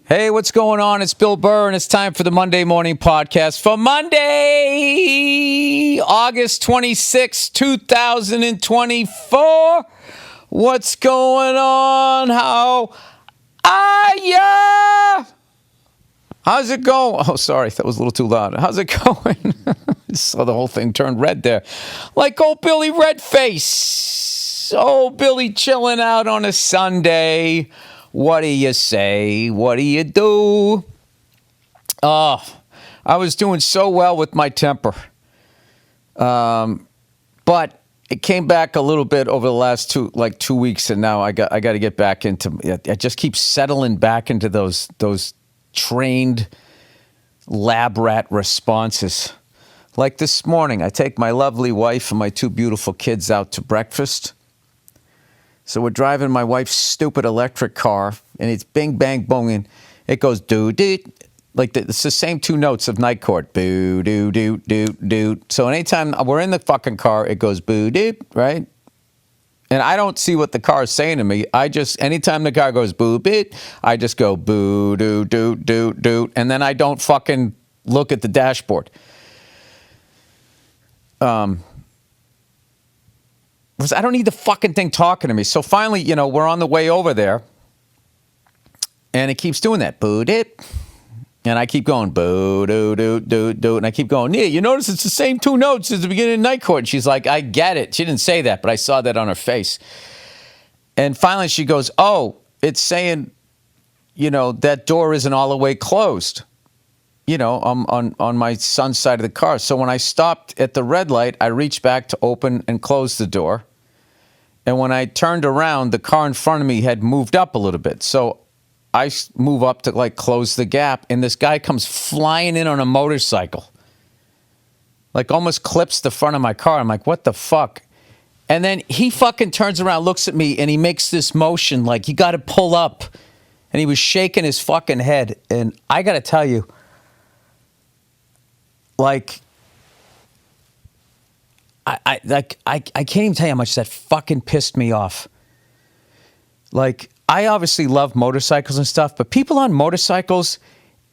Hey, what's going on? It's Bill Burr, and it's time for the Monday Morning Podcast for Monday, August 26, 2024. What's going on? How are ya? How's it going? Oh, sorry, that was a little too loud. How's it going? Saw the whole thing turn red there. Like old Billy Redface. Oh, Billy chilling out on a Sunday. What do you say? What do you do? I was doing so well with my temper. But it came back a little bit over the last 2 weeks, and now I got to get back into. I just keep settling back into those trained lab rat responses. Like this morning, I take my lovely wife and my 2 beautiful kids out to breakfast. So we're driving my wife's stupid electric car, and it's bing, bang, bonging. It goes doo-doo. It's the same 2 notes of night chord. Boo, doo, doo, doo, doo. So anytime we're in the fucking car, it goes boo, doo, right? And I don't see what the car is saying to me. Anytime the car goes boo, bit, I just go boo, doo, doo, doo, doo. And then I don't fucking look at the dashboard. I don't need the fucking thing talking to me. So finally, we're on the way over there, and it keeps doing that. Boot it. And I keep going, boo, doo, doo, doo, doo. And I keep going, yeah, you notice it's the same 2 notes as the beginning of night chord. She's like, I get it. She didn't say that, but I saw that on her face. And finally she goes, oh, it's saying, that door isn't all the way closed. On my son's side of the car. So when I stopped at the red light, I reached back to open and close the door. And when I turned around, the car in front of me had moved up a little bit. So I move up to close the gap, and this guy comes flying in on a motorcycle. Almost clips the front of my car. I'm like, what the fuck? And then he fucking turns around, looks at me, and he makes this motion like, you got to pull up. And he was shaking his fucking head. And I got to tell you, I can't even tell you how much that fucking pissed me off. I obviously love motorcycles and stuff, but people on motorcycles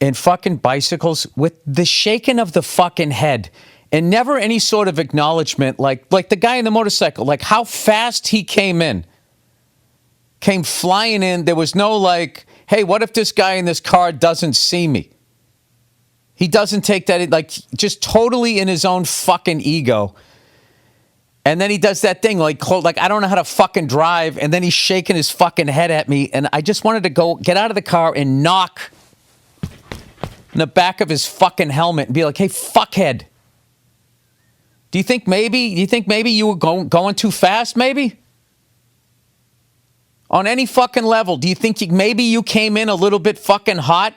and fucking bicycles with the shaking of the fucking head and never any sort of acknowledgement, like the guy in the motorcycle, how fast he came flying in. There was no hey, what if this guy in this car doesn't see me? He doesn't take that, just totally in his own fucking ego. And then he does that thing, I don't know how to fucking drive. And then he's shaking his fucking head at me. And I just wanted to get out of the car and knock in the back of his fucking helmet and be like, hey, fuckhead. Do you think maybe you were going too fast, maybe? On any fucking level, do you think maybe you came in a little bit fucking hot?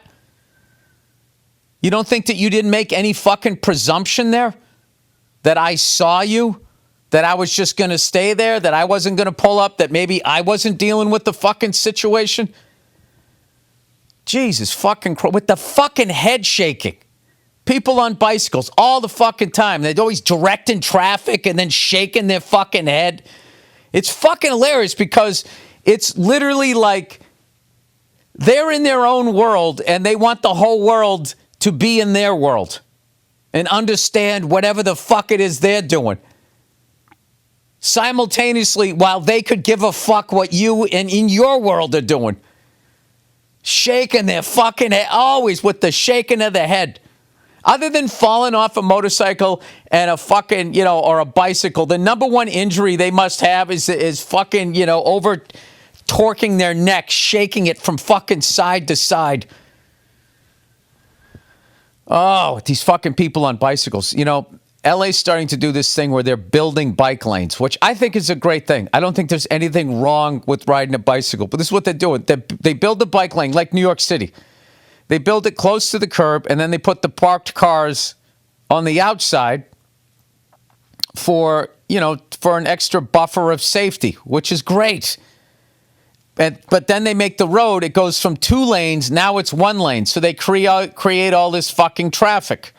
You don't think that you didn't make any fucking presumption there? That I saw you? That I was just going to stay there? That I wasn't going to pull up? That maybe I wasn't dealing with the fucking situation? Jesus fucking Christ. With the fucking head shaking. People on bicycles all the fucking time. They're always directing traffic and then shaking their fucking head. It's fucking hilarious because it's literally they're in their own world and they want the whole world to be in their world and understand whatever the fuck it is they're doing. Simultaneously, while they could give a fuck what you and in your world are doing. Shaking their fucking head, always with the shaking of the head. Other than falling off a motorcycle and a fucking, or a bicycle, the number one injury they must have is fucking, over torquing their neck, shaking it from fucking side to side. Oh, these fucking people on bicycles. LA's starting to do this thing where they're building bike lanes, which I think is a great thing. I don't think there's anything wrong with riding a bicycle, but this is what they're doing. They build the bike lane like New York City. They build it close to the curb, and then they put the parked cars on the outside for an extra buffer of safety, which is great. But then they make the road, it goes from 2 lanes, now it's 1 lane. So they create all this fucking traffic.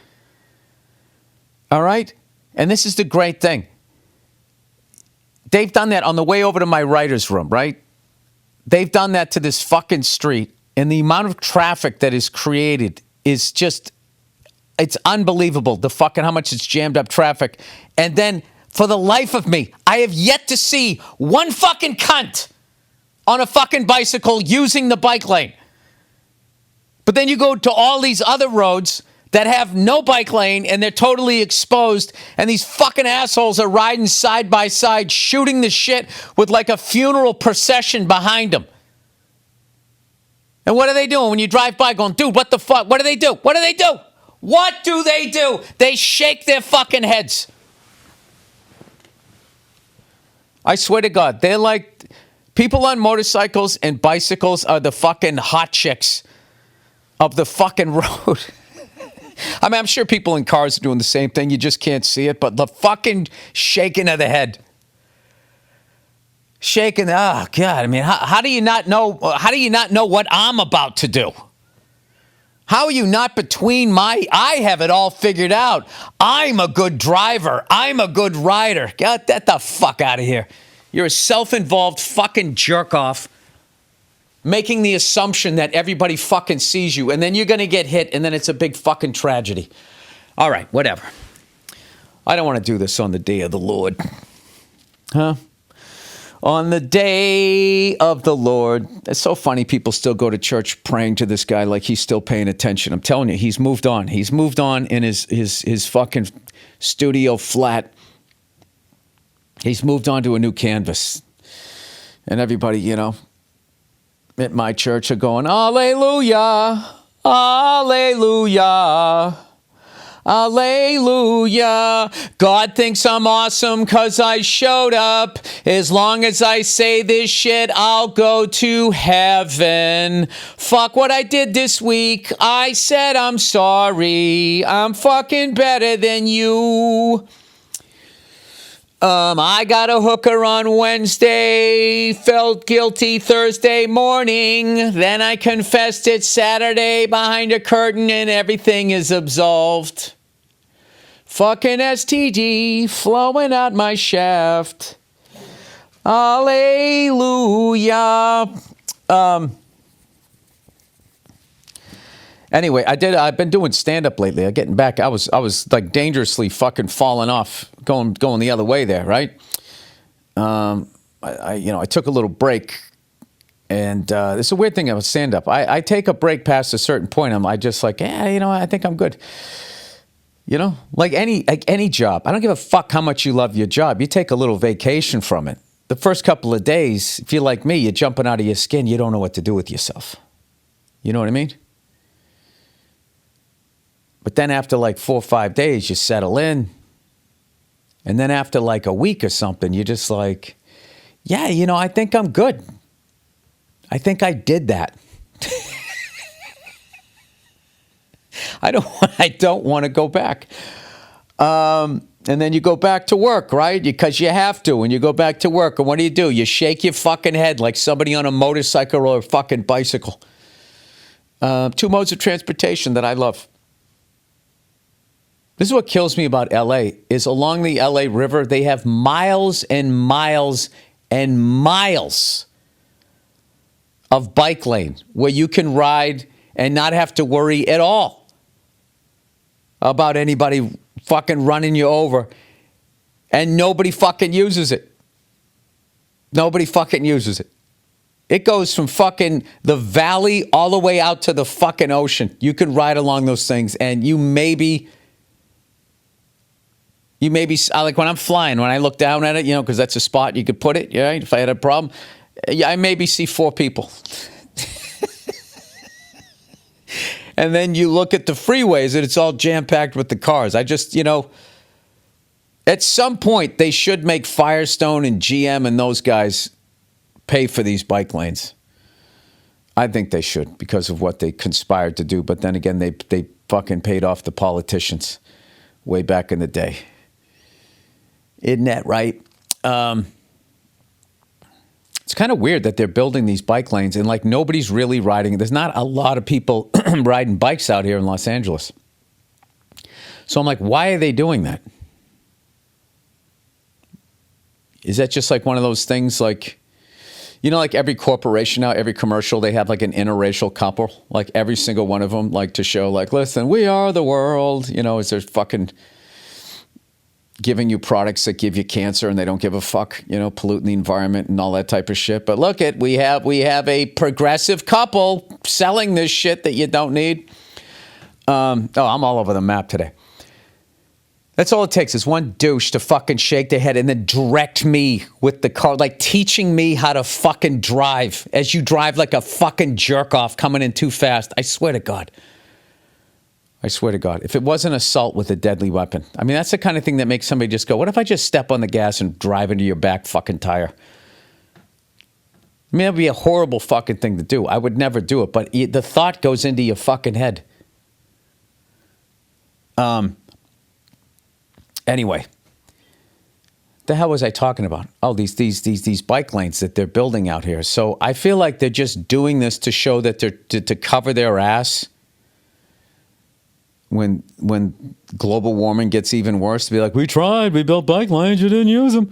All right? And this is the great thing. They've done that on the way over to my writer's room, right? They've done that to this fucking street And the amount of traffic that is created is just, it's unbelievable. The fucking, how much it's jammed up traffic. And then for the life of me, I have yet to see one fucking cunt on a fucking bicycle using the bike lane. But then you go to all these other roads that have no bike lane and they're totally exposed, and these fucking assholes are riding side by side, shooting the shit with like a funeral procession behind them. And what are they doing when you drive by going, dude, what the fuck? What do they do? What do they do? What do they do? They shake their fucking heads. I swear to God, they're like, people on motorcycles and bicycles are the fucking hot chicks of the fucking road. I mean, I'm sure people in cars are doing the same thing. You just can't see it. But the fucking shaking of the head. Shaking. Oh, God. I mean, how do you not know? How do you not know what I'm about to do? How are you not between I have it all figured out. I'm a good driver. I'm a good rider. Get that the fuck out of here. You're a self-involved fucking jerk off, making the assumption that everybody fucking sees you, and then you're going to get hit, and then it's a big fucking tragedy. All right, whatever. I don't want to do this on the day of the Lord. Huh? On the day of the Lord. It's so funny people still go to church praying to this guy like he's still paying attention. I'm telling you, he's moved on. He's moved on in his fucking studio flat. He's moved on to a new canvas. And everybody, you know, at my church are going, hallelujah, hallelujah, hallelujah. God thinks I'm awesome because I showed up. As long as I say this shit, I'll go to heaven. Fuck what I did this week. I said I'm sorry. I'm fucking better than you. I got a hooker on Wednesday, felt guilty Thursday morning, then I confessed it Saturday behind a curtain, and everything is absolved. Fucking STD flowing out my shaft. Hallelujah. Anyway, I've been doing stand-up lately. I'm getting back. I was like dangerously fucking falling off, going the other way there, right? I took a little break, and it's a weird thing about stand-up. I take a break past a certain point. I just like, I think I'm good. You know, like any job. I don't give a fuck how much you love your job. You take a little vacation from it. The first couple of days, if you're like me, you're jumping out of your skin. You don't know what to do with yourself. You know what I mean? But then after like 4 or 5 days, you settle in. And then after like a week or something, you're just like, yeah, I think I'm good. I think I did that. I don't want to go back. And then you go back to work, right? Because you have to. And you go back to work. And what do? You shake your fucking head like somebody on a motorcycle or a fucking bicycle. 2 modes of transportation that I love. This is what kills me about LA, is along the LA River, they have miles and miles and miles of bike lane where you can ride and not have to worry at all about anybody fucking running you over. And nobody fucking uses it. Nobody fucking uses it. It goes from fucking the valley all the way out to the fucking ocean. You can ride along those things, and you maybe, like when I'm flying, when I look down at it, because that's a spot you could put it, yeah, if I had a problem, I maybe see 4 people. And then you look at the freeways and it's all jam-packed with the cars. I just, at some point they should make Firestone and GM and those guys pay for these bike lanes. I think they should because of what they conspired to do. But then again, they fucking paid off the politicians way back in the day. Isn't that right? It's kind of weird that they're building these bike lanes and like nobody's really riding. There's not a lot of people riding bikes out here in Los Angeles. So I'm like, why are they doing that? Is that just like one of those things like, You know, like every corporation now, every commercial, they have like an interracial couple, like every single one of them, like to show, like, listen, we are the world. You know, is there fucking giving you products that give you cancer and they don't give a fuck, you know, polluting the environment and all that type of shit. But look we have a progressive couple selling this shit that you don't need. I'm all over the map today. That's all it takes is one douche to fucking shake their head and then direct me with the car, like teaching me how to fucking drive as you drive like a fucking jerk off coming in too fast. I swear to God. I swear to God. If it wasn't assault with a deadly weapon, I mean, that's the kind of thing that makes somebody just go, what if I just step on the gas and drive into your back fucking tire? I mean, that'd be a horrible fucking thing to do. I would never do it, but the thought goes into your fucking head. Anyway, the hell was I talking about? Oh, these bike lanes that they're building out here. So I feel like they're just doing this to show that they're to cover their ass when global warming gets even worse. To be like, we tried, we built bike lanes, you didn't use them.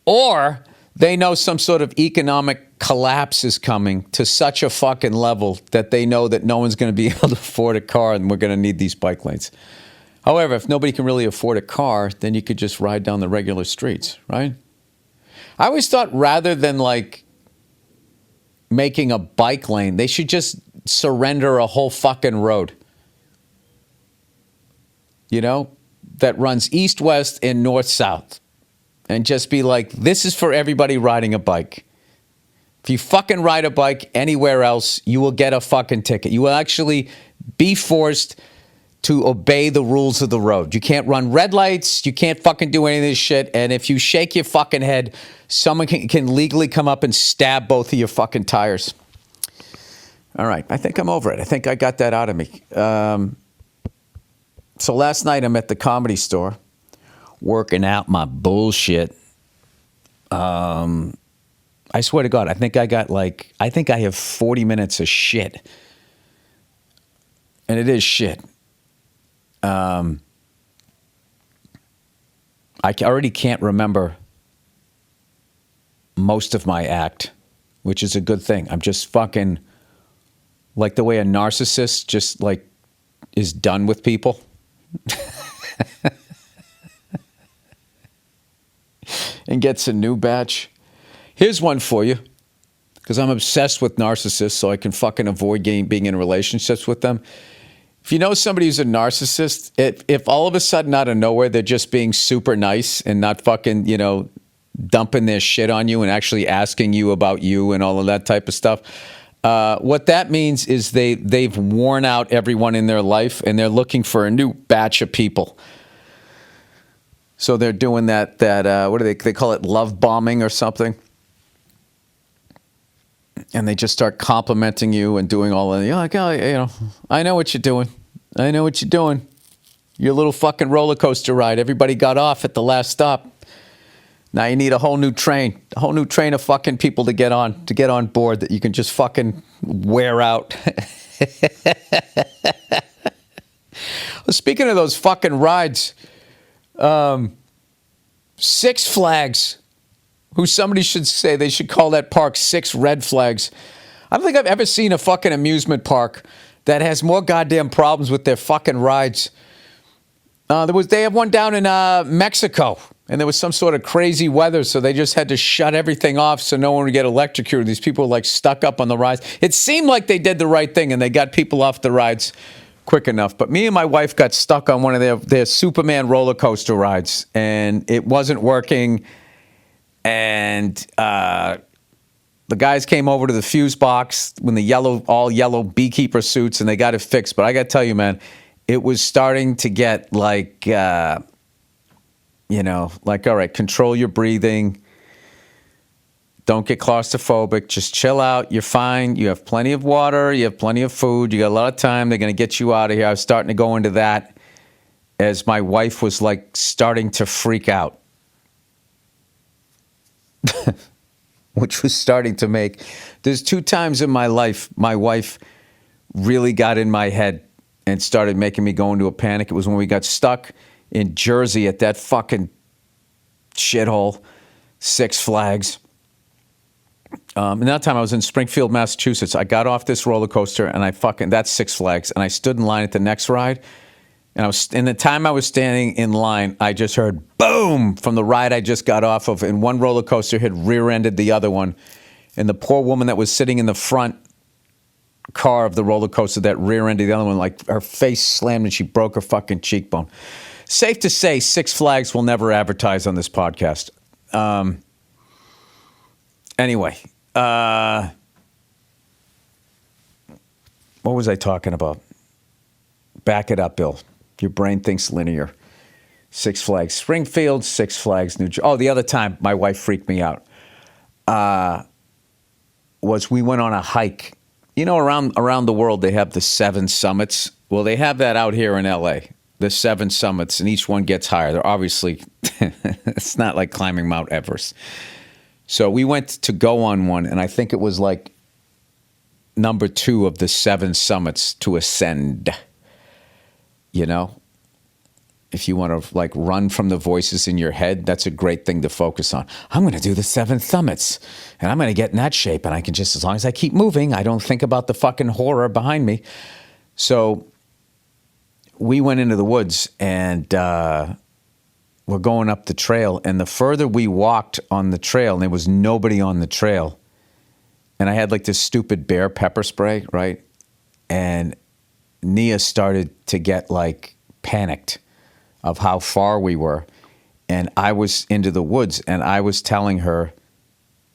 Or they know some sort of economic collapse is coming to such a fucking level that they know that no one's going to be able to afford a car and we're going to need these bike lanes. However, if nobody can really afford a car, then you could just ride down the regular streets, right? I always thought rather than like making a bike lane, they should just surrender a whole fucking road. You know, that runs east, west, and north, south. And just be like, this is for everybody riding a bike. If you fucking ride a bike anywhere else, you will get a fucking ticket. You will actually be forced to obey the rules of the road. You can't run red lights. You can't fucking do any of this shit. And if you shake your fucking head, someone can legally come up and stab both of your fucking tires. All right. I think I'm over it. I think I got that out of me. So last night I'm at the Comedy Store working out my bullshit. I swear to God, I think I have 40 minutes of shit. And it is shit. I already can't remember most of my act, which is a good thing. I'm just fucking like the way a narcissist just like is done with people. And gets a new batch. Here's one for you, because I'm obsessed with narcissists, so I can fucking avoid being in relationships with them. If you know somebody who's a narcissist, if all of a sudden out of nowhere they're just being super nice and not fucking, you know, dumping their shit on you and actually asking you about you and all of that type of stuff, what that means is they've worn out everyone in their life and they're looking for a new batch of people. So they're doing that what do they call it, love bombing or something? And they just start complimenting you and doing all of it. You're like, oh, you know, I know what you're doing. I know what you're doing. Your little fucking roller coaster ride. Everybody got off at the last stop. Now you need a whole new train of fucking people to get on board that you can just fucking wear out. Well, speaking of those fucking rides, Six Flags, who somebody should say they should call that park Six Red Flags. I don't think I've ever seen a fucking amusement park that has more goddamn problems with their fucking rides. They have one down in Mexico, and there was some sort of crazy weather, so they just had to shut everything off so no one would get electrocuted. These people were like stuck up on the rides. It seemed like they did the right thing, and they got people off the rides quick enough. But me and my wife got stuck on one of their Superman roller coaster rides, and it wasn't working. And the guys came over to the fuse box in the all yellow beekeeper suits, and they got it fixed. But I got to tell you, man, it was starting to get like, all right, control your breathing. Don't get claustrophobic. Just chill out. You're fine. You have plenty of water. You have plenty of food. You got a lot of time. They're going to get you out of here. I was starting to go into that as my wife was like starting to freak out. Which was starting to make... There's 2 times in my life my wife really got in my head and started making me go into a panic. It was when we got stuck in Jersey at that fucking shithole, Six Flags. And that time I was in Springfield, Massachusetts. I got off this roller coaster and that's Six Flags. And I stood in line at the next ride. And in the time I was standing in line, I just heard boom from the ride I just got off of. And one roller coaster had rear-ended the other one. And the poor woman that was sitting in the front car of the roller coaster that rear-ended the other one, like her face slammed and she broke her fucking cheekbone. Safe to say, Six Flags will never advertise on this podcast. Anyway, what was I talking about? Back it up, Bill. Your brain thinks linear. Six Flags Springfield, Six Flags New Jersey. Oh, the other time my wife freaked me out was we went on a hike. You know, around the world they have the 7 summits. Well, they have that out here in L.A., the 7 summits, and each one gets higher. They're obviously, it's not like climbing Mount Everest. So we went to go on one, and I think it was like number 2 of the 7 summits to ascend. You know, if you want to like run from the voices in your head, that's a great thing to focus on. I'm going to do the 7 summits and I'm going to get in that shape and I can just, as long as I keep moving, I don't think about the fucking horror behind me. So we went into the woods and we're going up the trail. And the further we walked on the trail, and there was nobody on the trail. And I had like this stupid bear pepper spray, right? And Nia started to get like panicked of how far we were. And I was into the woods and I was telling her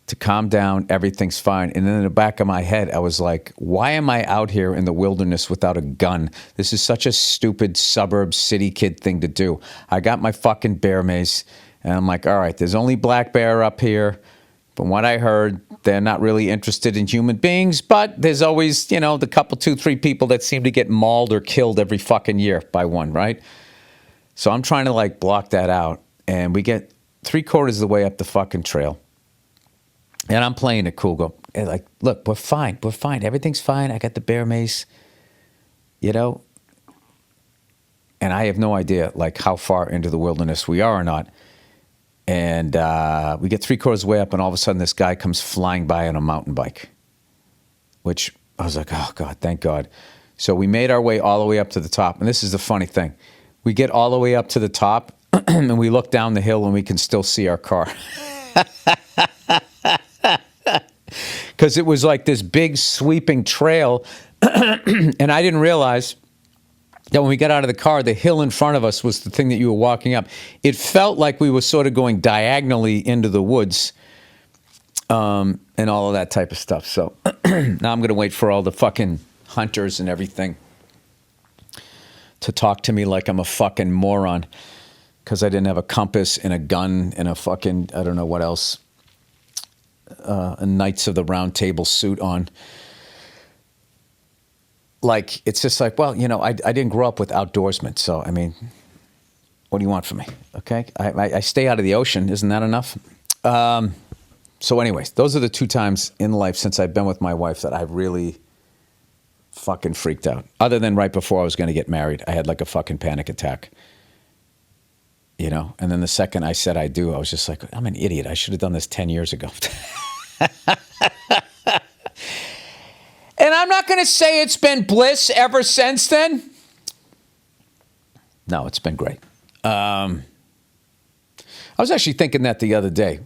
to calm down, everything's fine. And then in the back of my head, I was like, why am I out here in the wilderness without a gun? This is such a stupid suburb city kid thing to do. I got my fucking bear mace and I'm like, all right, there's only black bear up here. From what I heard, they're not really interested in human beings, but there's always, you know, the couple, 2, 3 people that seem to get mauled or killed every fucking year by one, right? So I'm trying to like block that out. And we get 3/4 of the way up the fucking trail. And I'm playing it cool. Go, like, look, we're fine. We're fine. Everything's fine. I got the bear mace, you know? And I have no idea like how far into the wilderness we are or not. And we get 3/4 of the way up, and all of a sudden this guy comes flying by on a mountain bike, which I was like, oh, God, thank God. So we made our way all the way up to the top. And this is the funny thing. We get all the way up to the top, and we look down the hill, and we can still see our car. Because it was like this big sweeping trail, and I didn't realize that when we got out of the car, the hill in front of us was the thing that you were walking up. It felt like we were sort of going diagonally into the woods and all of that type of stuff. So now I'm going to wait for all the fucking hunters and everything to talk to me like I'm a fucking moron because I didn't have a compass and a gun and a fucking, I don't know what else, a Knights of the Round Table suit on. Like, it's just like, well, you know, I didn't grow up with outdoorsmen. So, I mean, what do you want from me? Okay. I stay out of the ocean. Isn't that enough? So anyways, those are the 2 times in life since I've been with my wife that I really fucking freaked out. Other than right before I was going to get married, I had like a fucking panic attack, you know? And then the second I said I do, I was just like, I'm an idiot. I should have done this 10 years ago. And I'm not going to say it's been bliss ever since then. No, it's been great. I was actually thinking that the other day.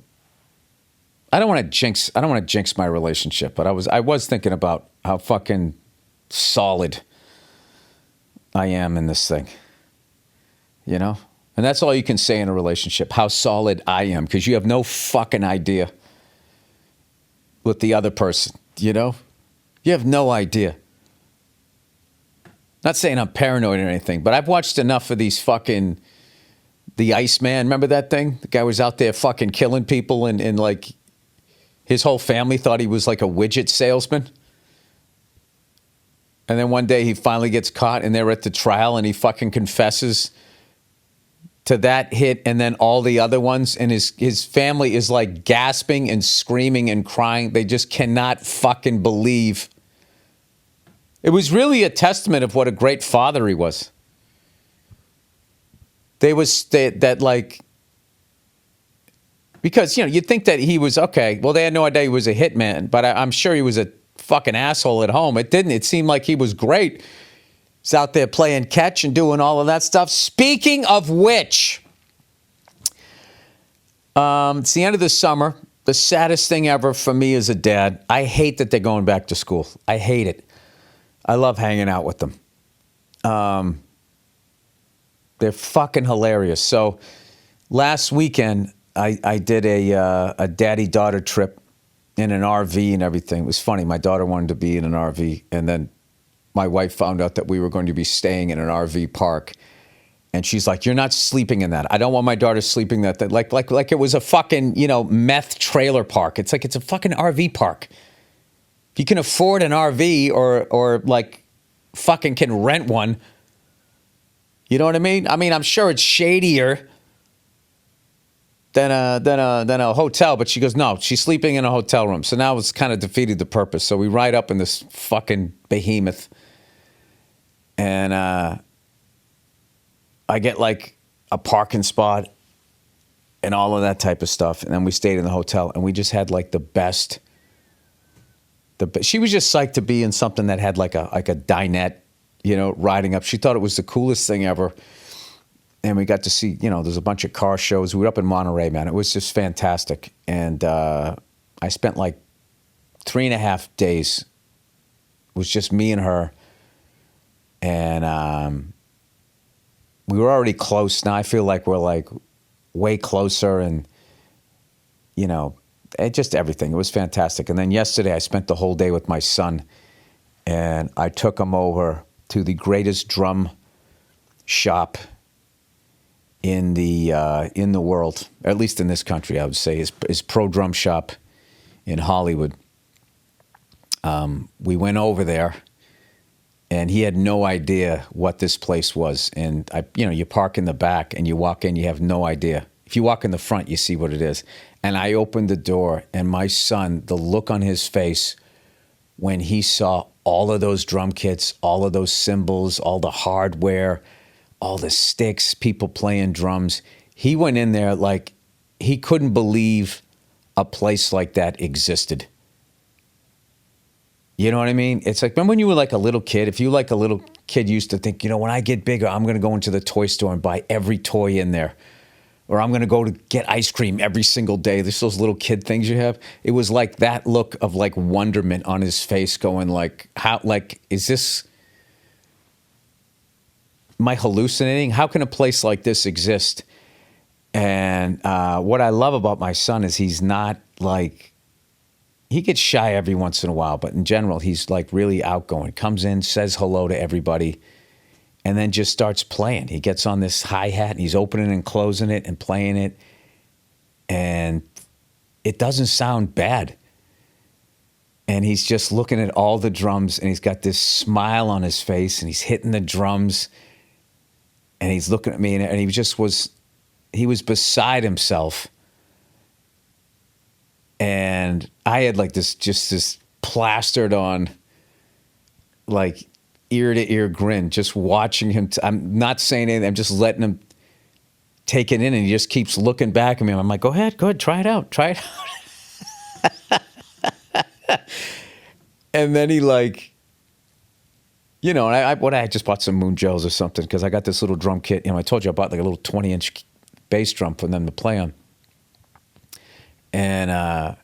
I don't want to jinx my relationship, but I was thinking about how fucking solid I am in this thing. You know? And that's all you can say in a relationship, how solid I am, because you have no fucking idea with the other person, you know? You have no idea. Not saying I'm paranoid or anything, but I've watched enough of these fucking, the Iceman, remember that thing? The guy was out there fucking killing people and like his whole family thought he was like a widget salesman. And then one day he finally gets caught and they're at the trial and he fucking confesses to that hit and then all the other ones, and his family is like gasping and screaming and crying. They just cannot fucking believe. It was really a testament of what a great father he was. That like Because, you'd think that he was, okay, well, they had no idea he was a hitman, but I'm sure he was a fucking asshole at home. It didn't. It seemed like he was great. He's out there playing catch and doing all of that stuff. Speaking of which, it's the end of the summer. The saddest thing ever for me as a dad. I hate that they're going back to school. I hate it. I love hanging out with them. They're fucking hilarious. So last weekend, I did a daddy-daughter trip in an RV and everything. It was funny. My daughter wanted to be in an RV, and then my wife found out that we were going to be staying in an RV park. And she's like, "You're not sleeping in that. I don't want my daughter sleeping that like it was a fucking, meth trailer park. It's like it's a fucking RV park. If you can afford an RV or like fucking can rent one, you know what I mean? I mean, I'm sure it's shadier than a hotel, but she goes, no, she's sleeping in a hotel room. So now it's kind of defeated the purpose. So we ride up in this fucking behemoth, and I get like a parking spot and all of that type of stuff. And then we stayed in the hotel, and we just had like the best. She was just psyched to be in something that had like a dinette, riding up. She thought it was the coolest thing ever. And we got to see, there's a bunch of car shows. We were up in Monterey, man. It was just fantastic. And I spent like 3.5 days. It was just me and her. And we were already close. Now I feel like we're like way closer, and, just everything. It was fantastic. And then yesterday I spent the whole day with my son, and I took him over to the greatest drum shop in the world, or at least in this country, I would say, is Pro Drum Shop in Hollywood. We went over there, and he had no idea what this place was. And you park in the back, and you walk in, you have no idea. If you walk in the front, you see what it is. And I opened the door, and my son, the look on his face when he saw all of those drum kits, all of those cymbals, all the hardware, all the sticks, people playing drums. He went in there like he couldn't believe a place like that existed. You know what I mean? It's like, remember when you were like a little kid? If you like a little kid used to think, when I get bigger, I'm going to go into the toy store and buy every toy in there. Or I'm going to go to get ice cream every single day. There's those little kid things you have. It was like that look of like wonderment on his face going like, is this... Am I hallucinating? How can a place like this exist? And what I love about my son is he's not like, he gets shy every once in a while, but in general, he's like really outgoing. Comes in, says hello to everybody, and then just starts playing. He gets on this hi-hat, and he's opening and closing it and playing it, and it doesn't sound bad. And he's just looking at all the drums, and he's got this smile on his face, and he's hitting the drums. And he's looking at me, and he was beside himself. And I had like this plastered on, like ear to ear grin, just watching him. I'm not saying anything. I'm just letting him take it in, and he just keeps looking back at me. I'm like, go ahead, try it out. And then he like, and I just bought some Moon Gels or something, because I got this little drum kit. I told you I bought like a little 20-inch bass drum for them to play on. And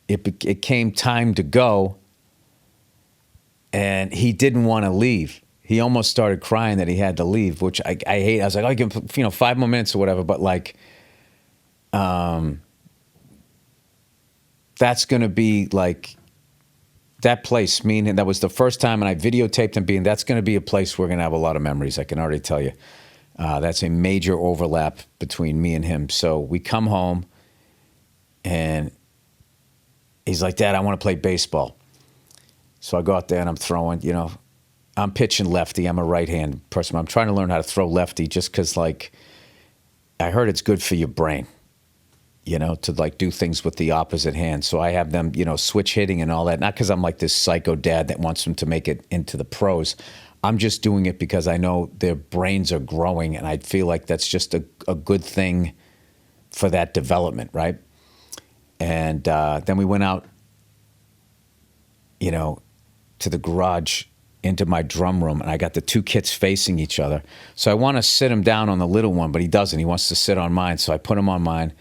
it came time to go, and he didn't want to leave. He almost started crying that he had to leave, which I hate. I was like, I'll give him 5 more minutes or whatever. But like, that's going to be like, that place, meaning that was the first time, and I videotaped him being, that's going to be a place we're going to have a lot of memories. I can already tell you. That's a major overlap between me and him. So we come home, and he's like, Dad, I want to play baseball. So I go out there and I'm throwing, I'm pitching lefty. I'm a right-hand person. I'm trying to learn how to throw lefty just because, like, I heard it's good for your brain. To like do things with the opposite hand. So I have them, switch hitting and all that. Not because I'm like this psycho dad that wants them to make it into the pros. I'm just doing it because I know their brains are growing, and I feel like that's just a good thing for that development, right? And then we went out, to the garage into my drum room, and I got the two kits facing each other. So I want to sit him down on the little one, but he doesn't. He wants to sit on mine. So I put him on mine,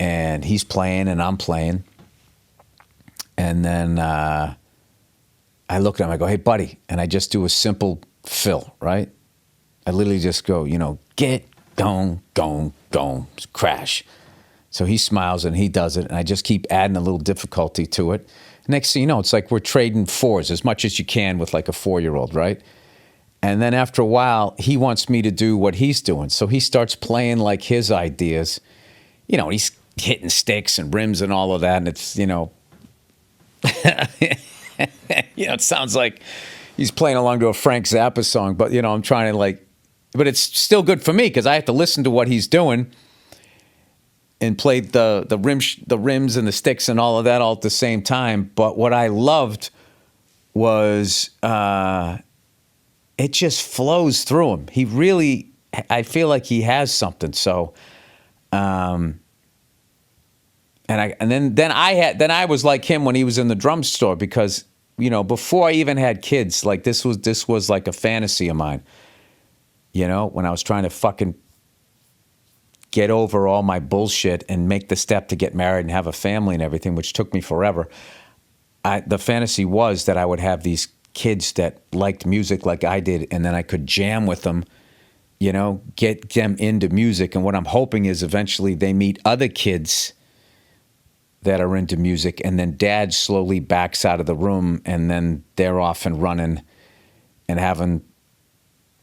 and he's playing and I'm playing. And then I look at him, I go, hey, buddy. And I just do a simple fill, right? I literally just go, get, gong, gong, gong, crash. So he smiles and he does it, and I just keep adding a little difficulty to it. Next thing you know, it's like we're trading fours as much as you can with like a 4-year-old, right? And then after a while, he wants me to do what he's doing. So he starts playing like his ideas. He's hitting sticks and rims and all of that. And it's, it sounds like he's playing along to a Frank Zappa song. But, I'm trying to but it's still good for me because I have to listen to what he's doing and played the rims and the sticks and all of that all at the same time. But what I loved was it just flows through him. He really, I feel like he has something. So, and then I was like him when he was in the drum store because before I even had kids, like this was like a fantasy of mine. When I was trying to fucking get over all my bullshit and make the step to get married and have a family and everything, which took me forever. The fantasy was that I would have these kids that liked music like I did, and then I could jam with them, get them into music. And what I'm hoping is eventually they meet other kids that are into music, and then dad slowly backs out of the room, and then they're off and running and having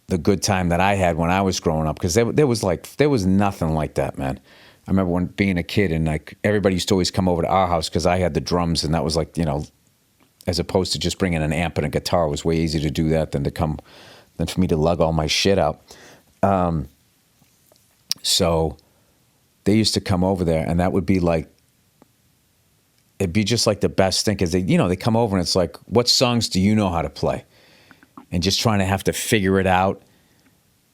the good time that I had when I was growing up, because there was nothing like that, man. I remember when being a kid, and like everybody used to always come over to our house because I had the drums, and that was like, as opposed to just bringing an amp and a guitar, it was way easier to do that than for me to lug all my shit out. So they used to come over there, and that would be like, it'd be just like the best thing, because they come over and it's like, what songs do you know how to play? And just trying to have to figure it out.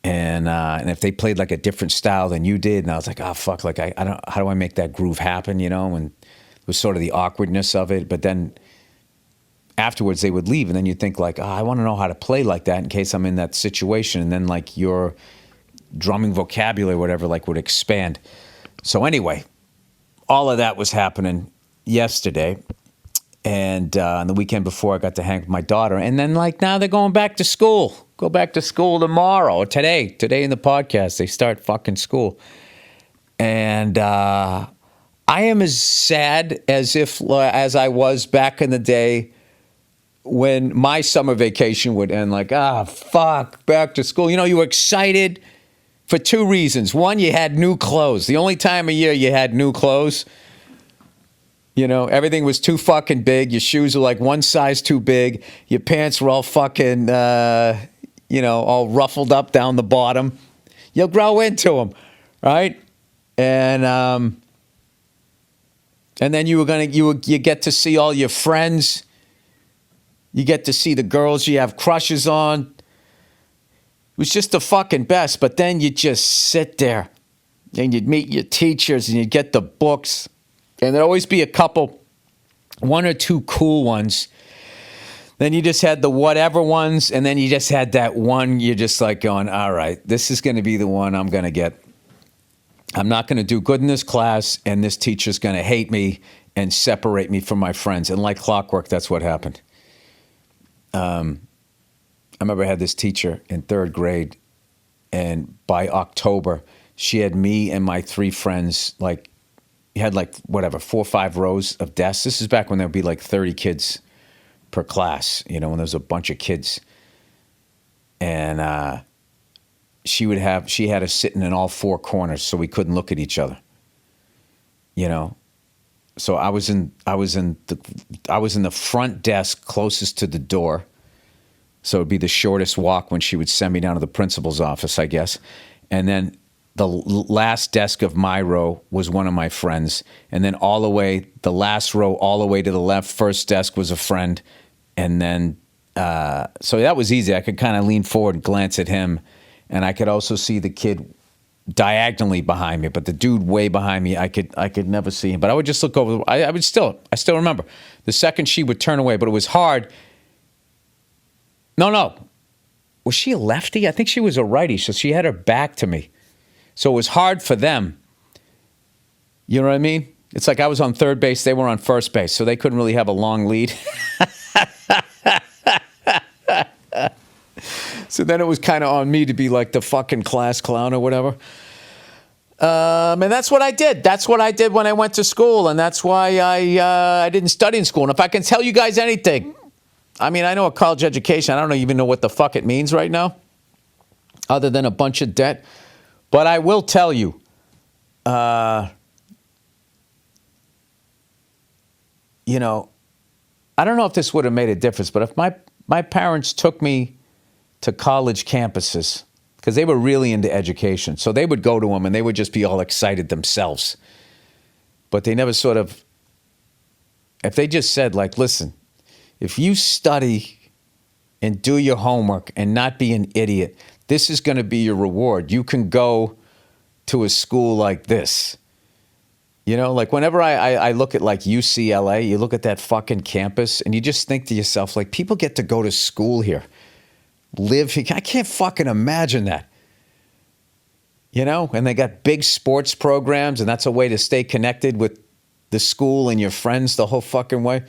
And if they played like a different style than you did, and I was like, oh fuck, like I don't, how do I make that groove happen, and it was sort of the awkwardness of it. But then afterwards they would leave, and then you'd think like, oh, I want to know how to play like that in case I'm in that situation. And then like your drumming vocabulary, whatever, like would expand. So anyway, all of that was happening yesterday. And on the weekend before, I got to hang with my daughter. And then, like, now they're going back to school. Go back to school tomorrow or today. Today in the podcast, they start fucking school. And I am as sad as I was back in the day when my summer vacation would end. Like, fuck, back to school. You were excited for two reasons. One, you had new clothes. The only time of year you had new clothes. Everything was too fucking big. Your shoes were like one size too big. Your pants were all fucking, all ruffled up down the bottom. You'll grow into them, right? And then you get to see all your friends. You get to see the girls you have crushes on. It was just the fucking best. But then you just sit there and you'd meet your teachers and you'd get the books. And there'd always be a couple, one or two cool ones. Then you just had the whatever ones, and then you just had that one, you're just like going, all right, this is going to be the one I'm going to get. I'm not going to do good in this class, and this teacher's going to hate me and separate me from my friends. And like clockwork, that's what happened. I remember I had this teacher in third grade, and by October, she had me and my three friends, like, you had like, whatever, 4 or 5 rows of desks. This is back when there would be like 30 kids per class, when there was a bunch of kids. And she had us sitting in all 4 corners so we couldn't look at each other. So I was in the front desk closest to the door. So it'd be the shortest walk when she would send me down to the principal's office, I guess. And then the last desk of my row was one of my friends. And then all the way, the last row all the way to the left, first desk was a friend. And then, so that was easy. I could kind of lean forward and glance at him. And I could also see the kid diagonally behind me, but the dude way behind me, I could never see him. But I would just look over. I still remember the second she would turn away, but it was hard. No. Was she a lefty? I think she was a righty, so she had her back to me. So it was hard for them. You know what I mean? It's like I was on third base, they were on first base, so they couldn't really have a long lead. So then it was kind of on me to be like the fucking class clown or whatever. And that's what I did. That's what I did when I went to school, and that's why I didn't study in school. And if I can tell you guys anything, I mean, I know a college education. I don't even know what the fuck it means right now, other than a bunch of debt. But I will tell you, you know, I don't know if this would have made a difference, but if my parents took me to college campuses, because they were really into education, so they would go to them and they would just be all excited themselves. But they never sort of, if they just said, like, listen, if you study and do your homework and not be an idiot, this is going to be your reward. You can go to a school like this. You know, like whenever I look at like UCLA, you look at that fucking campus and you just think to yourself, like, people get to go to school here, live here. I can't fucking imagine that. You know, and they got big sports programs, and that's a way to stay connected with the school and your friends the whole fucking way.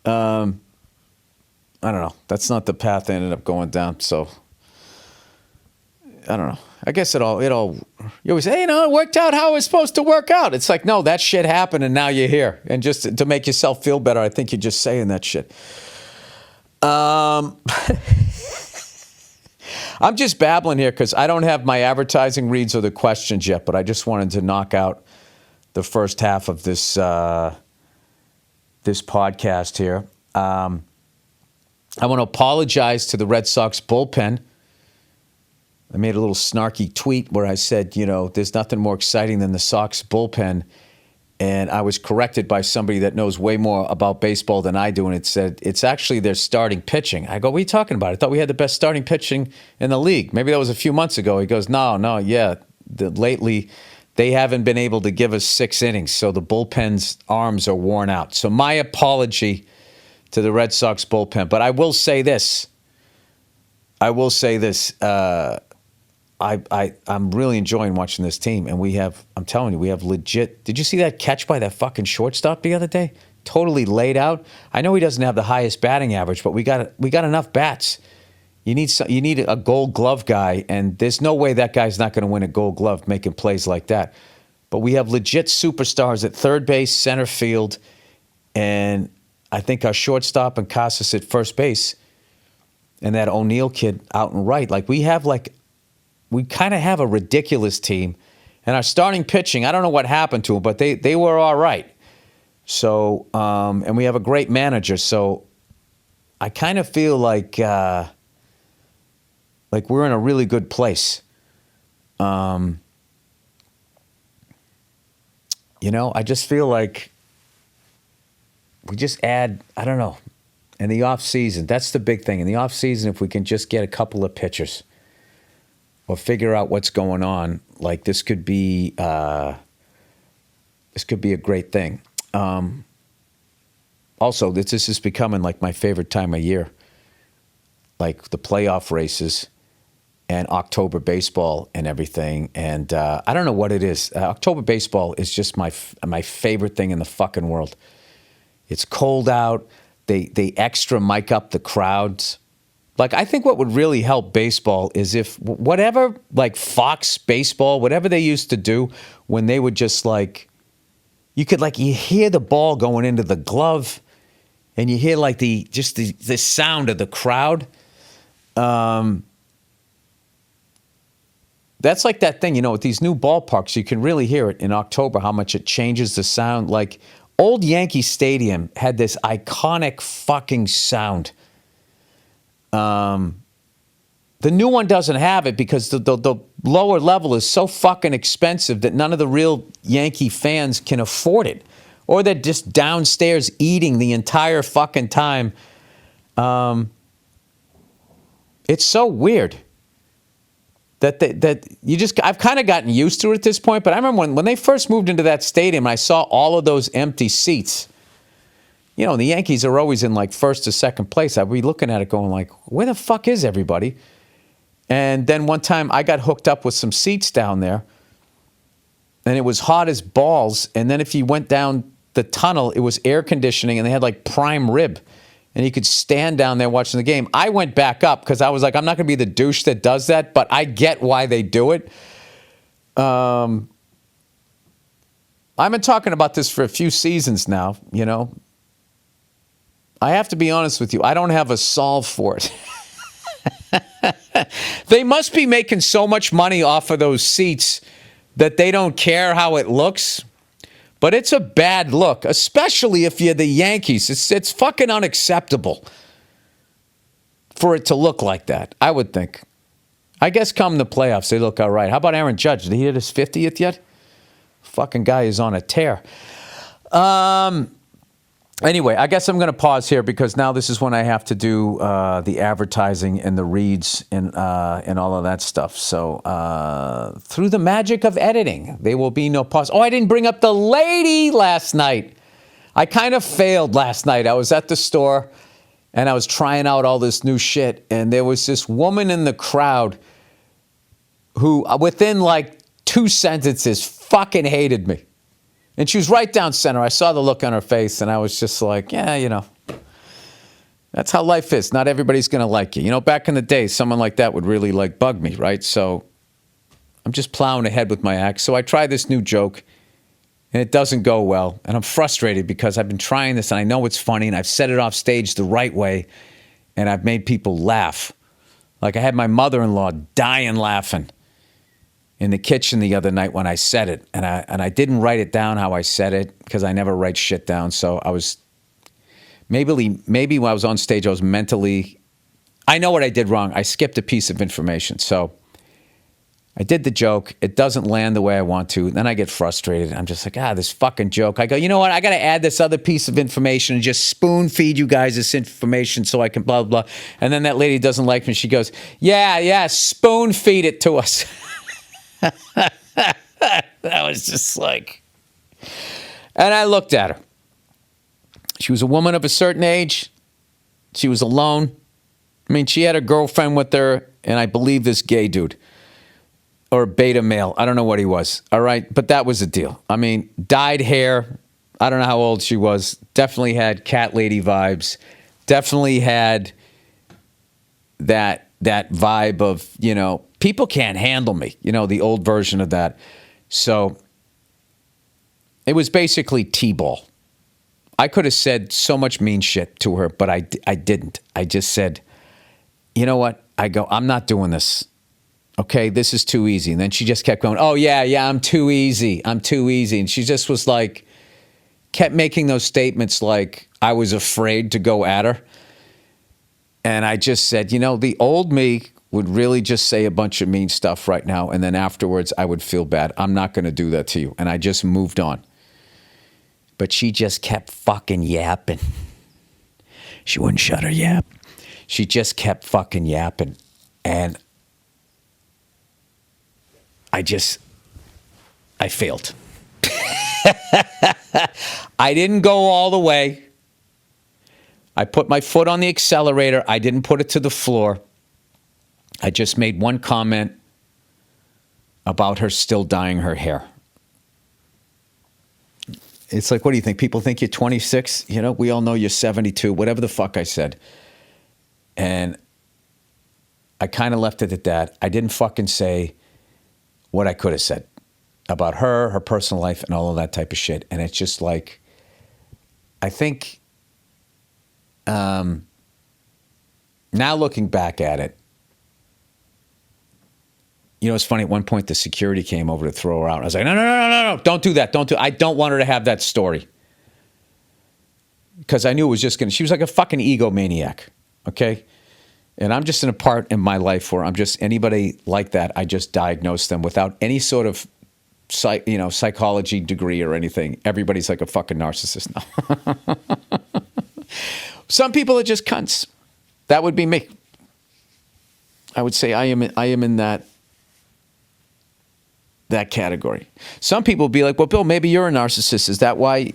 I don't know. That's not the path I ended up going down. So I don't know. I guess it all, you always say, you know, it worked out how it was supposed to work out. It's like, no, that shit happened and now you're here. And just to make yourself feel better, I think you're just saying that shit. I'm just babbling here because I don't have my advertising reads or the questions yet, but I just wanted to knock out the first half of this this podcast here. I want to apologize to the Red Sox bullpen. I made a little snarky tweet where I said, you know, there's nothing more exciting than the Sox bullpen. And I was corrected by somebody that knows way more about baseball than I do. And it said, it's actually their starting pitching. I go, what are you talking about? I thought we had the best starting pitching in the league. Maybe that was a few months ago. He goes, no, yeah. Lately, they haven't been able to give us 6 innings. So the bullpen's arms are worn out. So my apology to the Red Sox bullpen. But I will say this. I'm really enjoying watching this team, and I'm telling you, we have legit. Did you see that catch by that fucking shortstop the other day? Totally laid out. I know he doesn't have the highest batting average, but we got enough bats. You need a Gold Glove guy, and there's no way that guy's not going to win a Gold Glove making plays like that. But we have legit superstars at third base, center field, and I think our shortstop and Casas at first base, and that O'Neill kid out and right. Like we kind of have a ridiculous team. And our starting pitching, I don't know what happened to them, but they were all right. So, and we have a great manager. So I kind of feel like we're in a really good place. You know, I just feel like we just add, I don't know, in the off season. That's the big thing. In the off season, if we can just get a couple of pitchers or figure out what's going on, like this could be a great thing. Also, this is becoming like my favorite time of year, like the playoff races and October baseball and everything. And I don't know what it is. October baseball is just my favorite thing in the fucking world. It's cold out. They extra mic up the crowds. Like, I think what would really help baseball is if whatever, like Fox baseball, whatever they used to do when they would just like, you hear the ball going into the glove and you hear like the sound of the crowd. That's like that thing, you know, with these new ballparks, you can really hear it in October, how much it changes the sound. Like old Yankee Stadium had this iconic fucking sound. The new one doesn't have it because the lower level is so fucking expensive that none of the real Yankee fans can afford it. Or they're just downstairs eating the entire fucking time. It's so weird. that I've kind of gotten used to it at this point, but I remember when they first moved into that stadium, I saw all of those empty seats. You know, the Yankees are always in like first or second place. I'd be looking at it going like, where the fuck is everybody? And then one time I got hooked up with some seats down there, and it was hot as balls. And then if you went down the tunnel, it was air conditioning, and they had like prime rib. And you could stand down there watching the game. I went back up because I was like, I'm not going to be the douche that does that, but I get why they do it. I've been talking about this for a few seasons now, you know. I have to be honest with you. I don't have a solve for it. They must be making so much money off of those seats that they don't care how it looks. But it's a bad look, especially if you're the Yankees. It's fucking unacceptable for it to look like that, I would think. I guess come the playoffs, they look all right. How about Aaron Judge? Did he hit his 50th yet? Fucking guy is on a tear. Anyway, I guess I'm going to pause here because now this is when I have to do the advertising and the reads and all of that stuff. So through the magic of editing, there will be no pause. Oh, I didn't bring up the lady last night. I kind of failed last night. I was at the store and I was trying out all this new shit. And there was this woman in the crowd who within like 2 sentences fucking hated me. And she was right down center. I saw the look on her face, and I was just like, yeah, you know, that's how life is. Not everybody's going to like you. You know, back in the day, someone like that would really, like, bug me, right? So I'm just plowing ahead with my act. So I try this new joke, and it doesn't go well. And I'm frustrated because I've been trying this, and I know it's funny, and I've set it off stage the right way, and I've made people laugh. Like I had my mother-in-law dying laughing in the kitchen the other night when I said it, and I didn't write it down how I said it because I never write shit down. So I was maybe when I was on stage, I was mentally. I know what I did wrong. I skipped a piece of information. So I did the joke. It doesn't land the way I want to. Then I get frustrated. I'm just like, this fucking joke. I go, you know what? I got to add this other piece of information and just spoon feed you guys this information so I can blah, blah, blah. And then that lady doesn't like me. She goes, yeah, spoon feed it to us. That was just like, and I looked at her. She was a woman of a certain age. She was alone. I mean, she had a girlfriend with her, and I believe this gay dude or beta male. I don't know what he was. All right. But that was the deal. I mean, dyed hair. I don't know how old she was. Definitely had cat lady vibes. Definitely had that vibe of, you know, people can't handle me, you know, the old version of that. So it was basically T-ball. I could have said so much mean shit to her, but I didn't. I just said, you know what? I go, I'm not doing this. Okay, this is too easy. And then she just kept going, oh, yeah, I'm too easy. I'm too easy. And she just was like, kept making those statements like I was afraid to go at her. And I just said, you know, the old me would really just say a bunch of mean stuff right now. And then afterwards, I would feel bad. I'm not going to do that to you. And I just moved on. But she just kept fucking yapping. She wouldn't shut her yap. She just kept fucking yapping. And I failed. I didn't go all the way. I put my foot on the accelerator. I didn't put it to the floor. I just made one comment about her still dyeing her hair. It's like, what do you think? People think you're 26? You know, we all know you're 72, whatever the fuck I said. And I kind of left it at that. I didn't fucking say what I could have said about her personal life, and all of that type of shit. And it's just like, I think, now looking back at it, you know, it's funny. At one point, the security came over to throw her out. I was like, no, don't do that. I don't want her to have that story. Because I knew it was just she was like a fucking egomaniac, okay? And I'm just in a part in my life where anybody like that, I just diagnose them without any sort of, psychology degree or anything. Everybody's like a fucking narcissist now. Some people are just cunts. That would be me. I would say I am in that that category. Some people will be like, well, Bill, maybe you're a narcissist. Is that why,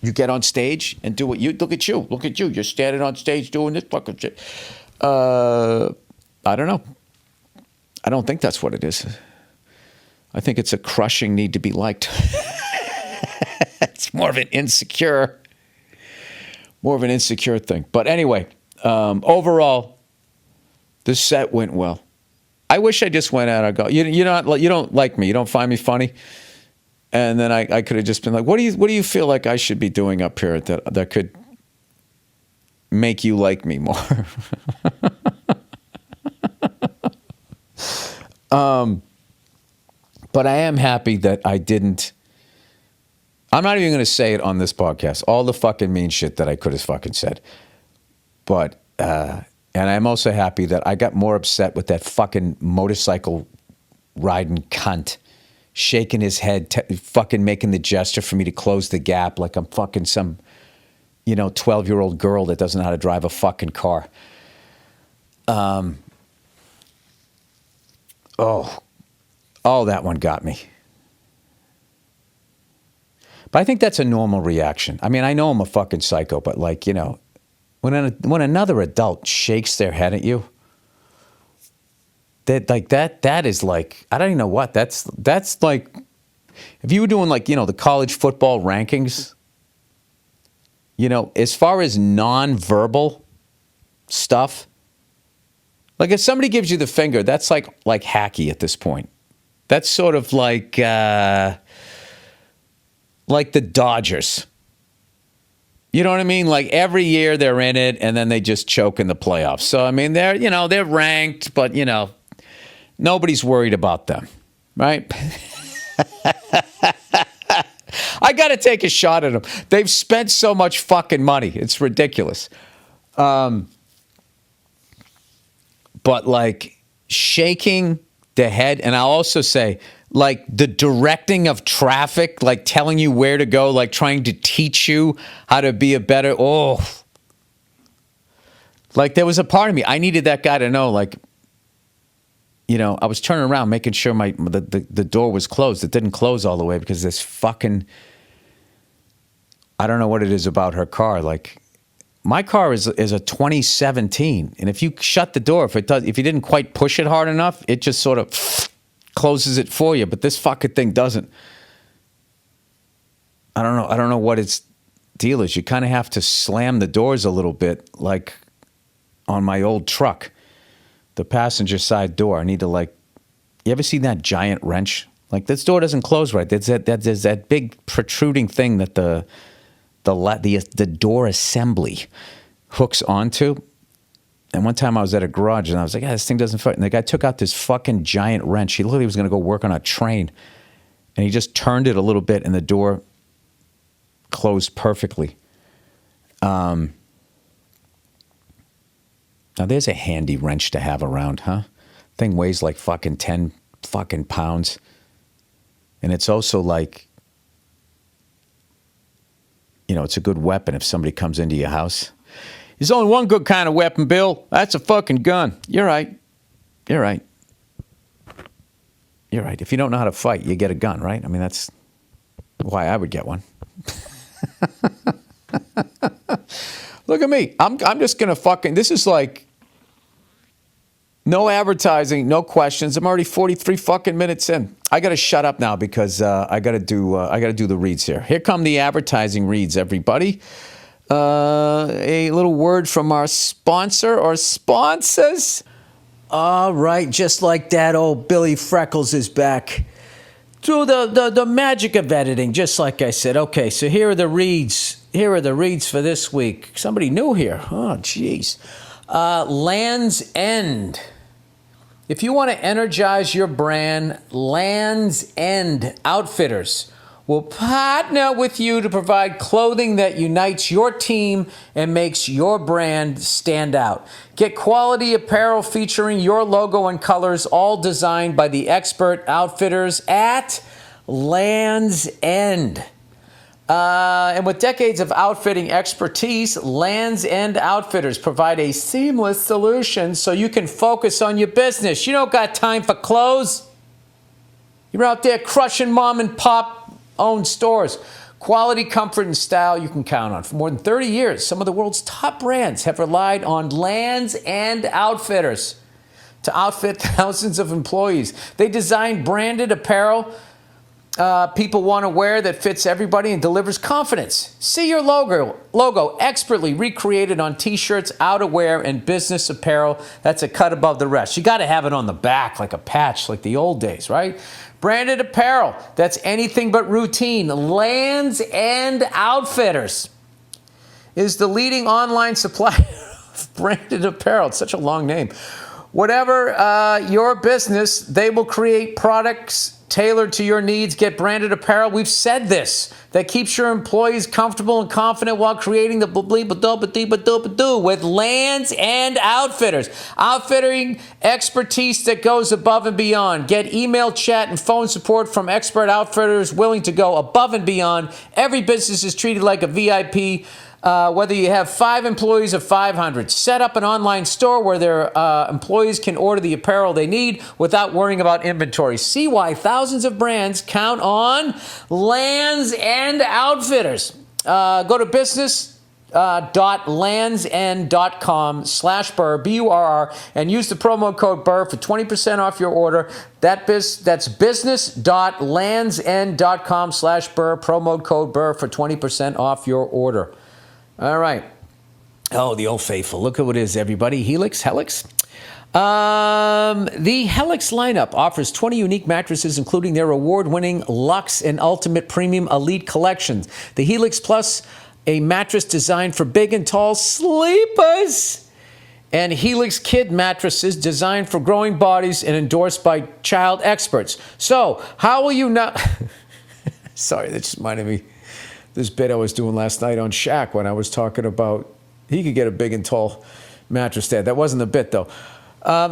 you get on stage and do what you look at you. Look at you. You're standing on stage doing this fucking shit. I don't know. I don't think that's what it is. I think it's a crushing need to be liked. It's more of an insecure thing. But anyway, overall, this set went well. I wish I just went out and go, you don't like me. You don't find me funny. And then I could have just been like, what do you feel like I should be doing up here that could make you like me more? But I am happy that I didn't. I'm not even going to say it on this podcast. All the fucking mean shit that I could have fucking said. But, and I'm also happy that I got more upset with that fucking motorcycle riding cunt. Shaking his head, fucking making the gesture for me to close the gap like I'm fucking some, 12-year-old girl that doesn't know how to drive a fucking car. That one got me. But I think that's a normal reaction. I mean, I know I'm a fucking psycho, but when another adult shakes their head at you, that is like, I don't even know what that's like. If you were doing the college football rankings, as far as non-verbal stuff, like if somebody gives you the finger, that's like hacky at this point. That's sort of like the Dodgers. You know what I mean? Like every year they're in it and then they just choke in the playoffs. So I mean they're ranked, but nobody's worried about them, right? I got to take a shot at them. They've spent so much fucking money. It's ridiculous. But shaking the head, and I'll also say the directing of traffic, telling you where to go, trying to teach you how to be a better, there was a part of me, I needed that guy to know, I was turning around, making sure the door was closed. It didn't close all the way because this fucking, I don't know what it is about her car. My car is a 2017, and if you shut the door, if you didn't quite push it hard enough, it just sort of closes it for you. But this fucking thing doesn't. I don't know what its deal is. You kind of have to slam the doors a little bit, like on my old truck. The passenger side door. I need to you ever seen that giant wrench? This door doesn't close right. There's that big protruding thing that the door assembly hooks onto. And one time I was at a garage and I was like, this thing doesn't fit. And the guy took out this fucking giant wrench. He literally was going to go work on a train. And he just turned it a little bit and the door closed perfectly. Now, there's a handy wrench to have around, huh? Thing weighs like fucking 10 fucking pounds. And it's also it's a good weapon if somebody comes into your house. There's only one good kind of weapon, Bill. That's a fucking gun. You're right. If you don't know how to fight, you get a gun, right? I mean, that's why I would get one. Look at me. I'm just going to fucking, this is no advertising, no questions. I'm already 43 fucking minutes in. I got to shut up now because I got to do the reads here. Here come the advertising reads, everybody. A little word from our sponsor or sponsors. All right, just like that, old Billy Freckles is back. Through the magic of editing, just like I said. Okay, so here are the reads. Here are the reads for this week. Somebody new here. Oh, jeez. Land's End. If you want to energize your brand, Land's End Outfitters will partner with you to provide clothing that unites your team and makes your brand stand out. Get quality apparel featuring your logo and colors, all designed by the expert outfitters at Land's End. And with decades of outfitting expertise, Land's End Outfitters provide a seamless solution so you can focus on your business. You don't got time for clothes. You're out there crushing mom and pop owned stores. Quality, comfort, and style you can count on. For more than 30 years, some of the world's top brands have relied on Lands End Outfitters to outfit thousands of employees. They design branded apparel people want to wear that fits everybody and delivers confidence. See your logo expertly recreated on t-shirts, outerwear, and business apparel. That's a cut above the rest. You got to have it on the back like a patch, like the old days, right? Branded apparel that's anything but routine. Lands End Outfitters is the leading online supplier of branded apparel. It's such a long name. Whatever your business, they will create products tailored to your needs. Get branded apparel. We've said this. That keeps your employees comfortable and confident while creating the bleep-a-doop-a-deep-a-doop-a-doo with Lands End Outfitters. Outfitting expertise that goes above and beyond. Get email, chat, and phone support from expert outfitters willing to go above and beyond. Every business is treated like a VIP. Whether you have 5 employees or 500, set up an online store where their employees can order the apparel they need without worrying about inventory. See why thousands of brands count on Lands End Outfitters. Go to business.landsend.com/Burr, B-U-R-R, and use the promo code Burr for 20% off your order. That's business.landsend.com/Burr, promo code Burr for 20% off your order. All right. Oh, the old faithful. Look at what it is, everybody. Helix. The Helix lineup offers 20 unique mattresses, including their award-winning Luxe and Ultimate Premium Elite collections. The Helix Plus, a mattress designed for big and tall sleepers. And Helix Kid mattresses designed for growing bodies and endorsed by child experts. So, how will you not... Sorry, that just reminded me. This bit I was doing last night on Shaq when I was talking about he could get a big and tall mattress there. That wasn't the bit, though.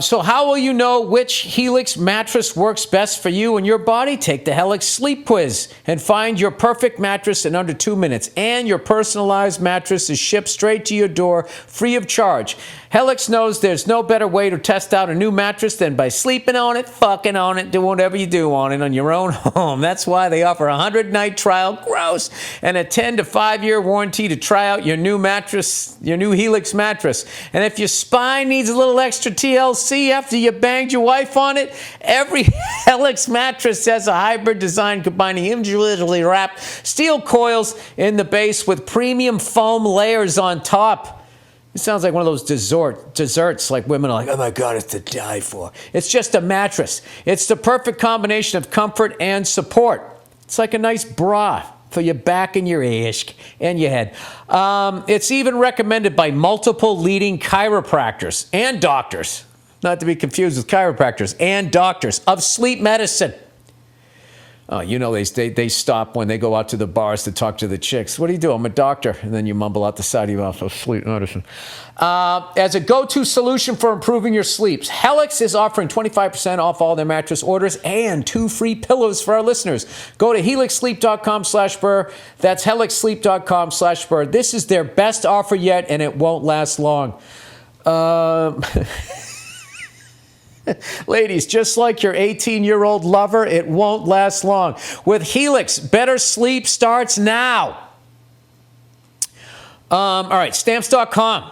So how will you know which Helix mattress works best for you and your body? Take the Helix Sleep Quiz and find your perfect mattress in under 2 minutes. And your personalized mattress is shipped straight to your door, free of charge. Helix knows there's no better way to test out a new mattress than by sleeping on it, fucking on it, doing whatever you do on it on your own home. That's why they offer a 100-night trial, gross, and a 10 to 5-year warranty to try out your new mattress, your new Helix mattress. And if your spine needs a little extra TLC after you banged your wife on it, every Helix mattress has a hybrid design combining individually wrapped steel coils in the base with premium foam layers on top. It sounds like one of those desserts like women are like, oh my God, it's to die for. It's just a mattress. It's the perfect combination of comfort and support. It's like a nice bra for your back and your ass and your head. It's even recommended by multiple leading chiropractors and doctors, not to be confused with chiropractors, and doctors of sleep medicine. Oh, you know, they stop when they go out to the bars to talk to the chicks. What do you do? I'm a doctor. And then you mumble out the side of your mouth, sleep medicine. As a go-to solution for improving your sleeps, Helix is offering 25% off all their mattress orders and 2 free pillows for our listeners. Go to helixsleep.com/Burr. That's helixsleep.com/Burr. This is their best offer yet, and it won't last long. Ladies, just like your 18-year-old lover, it won't last long. With Helix, better sleep starts now. All right, Stamps.com.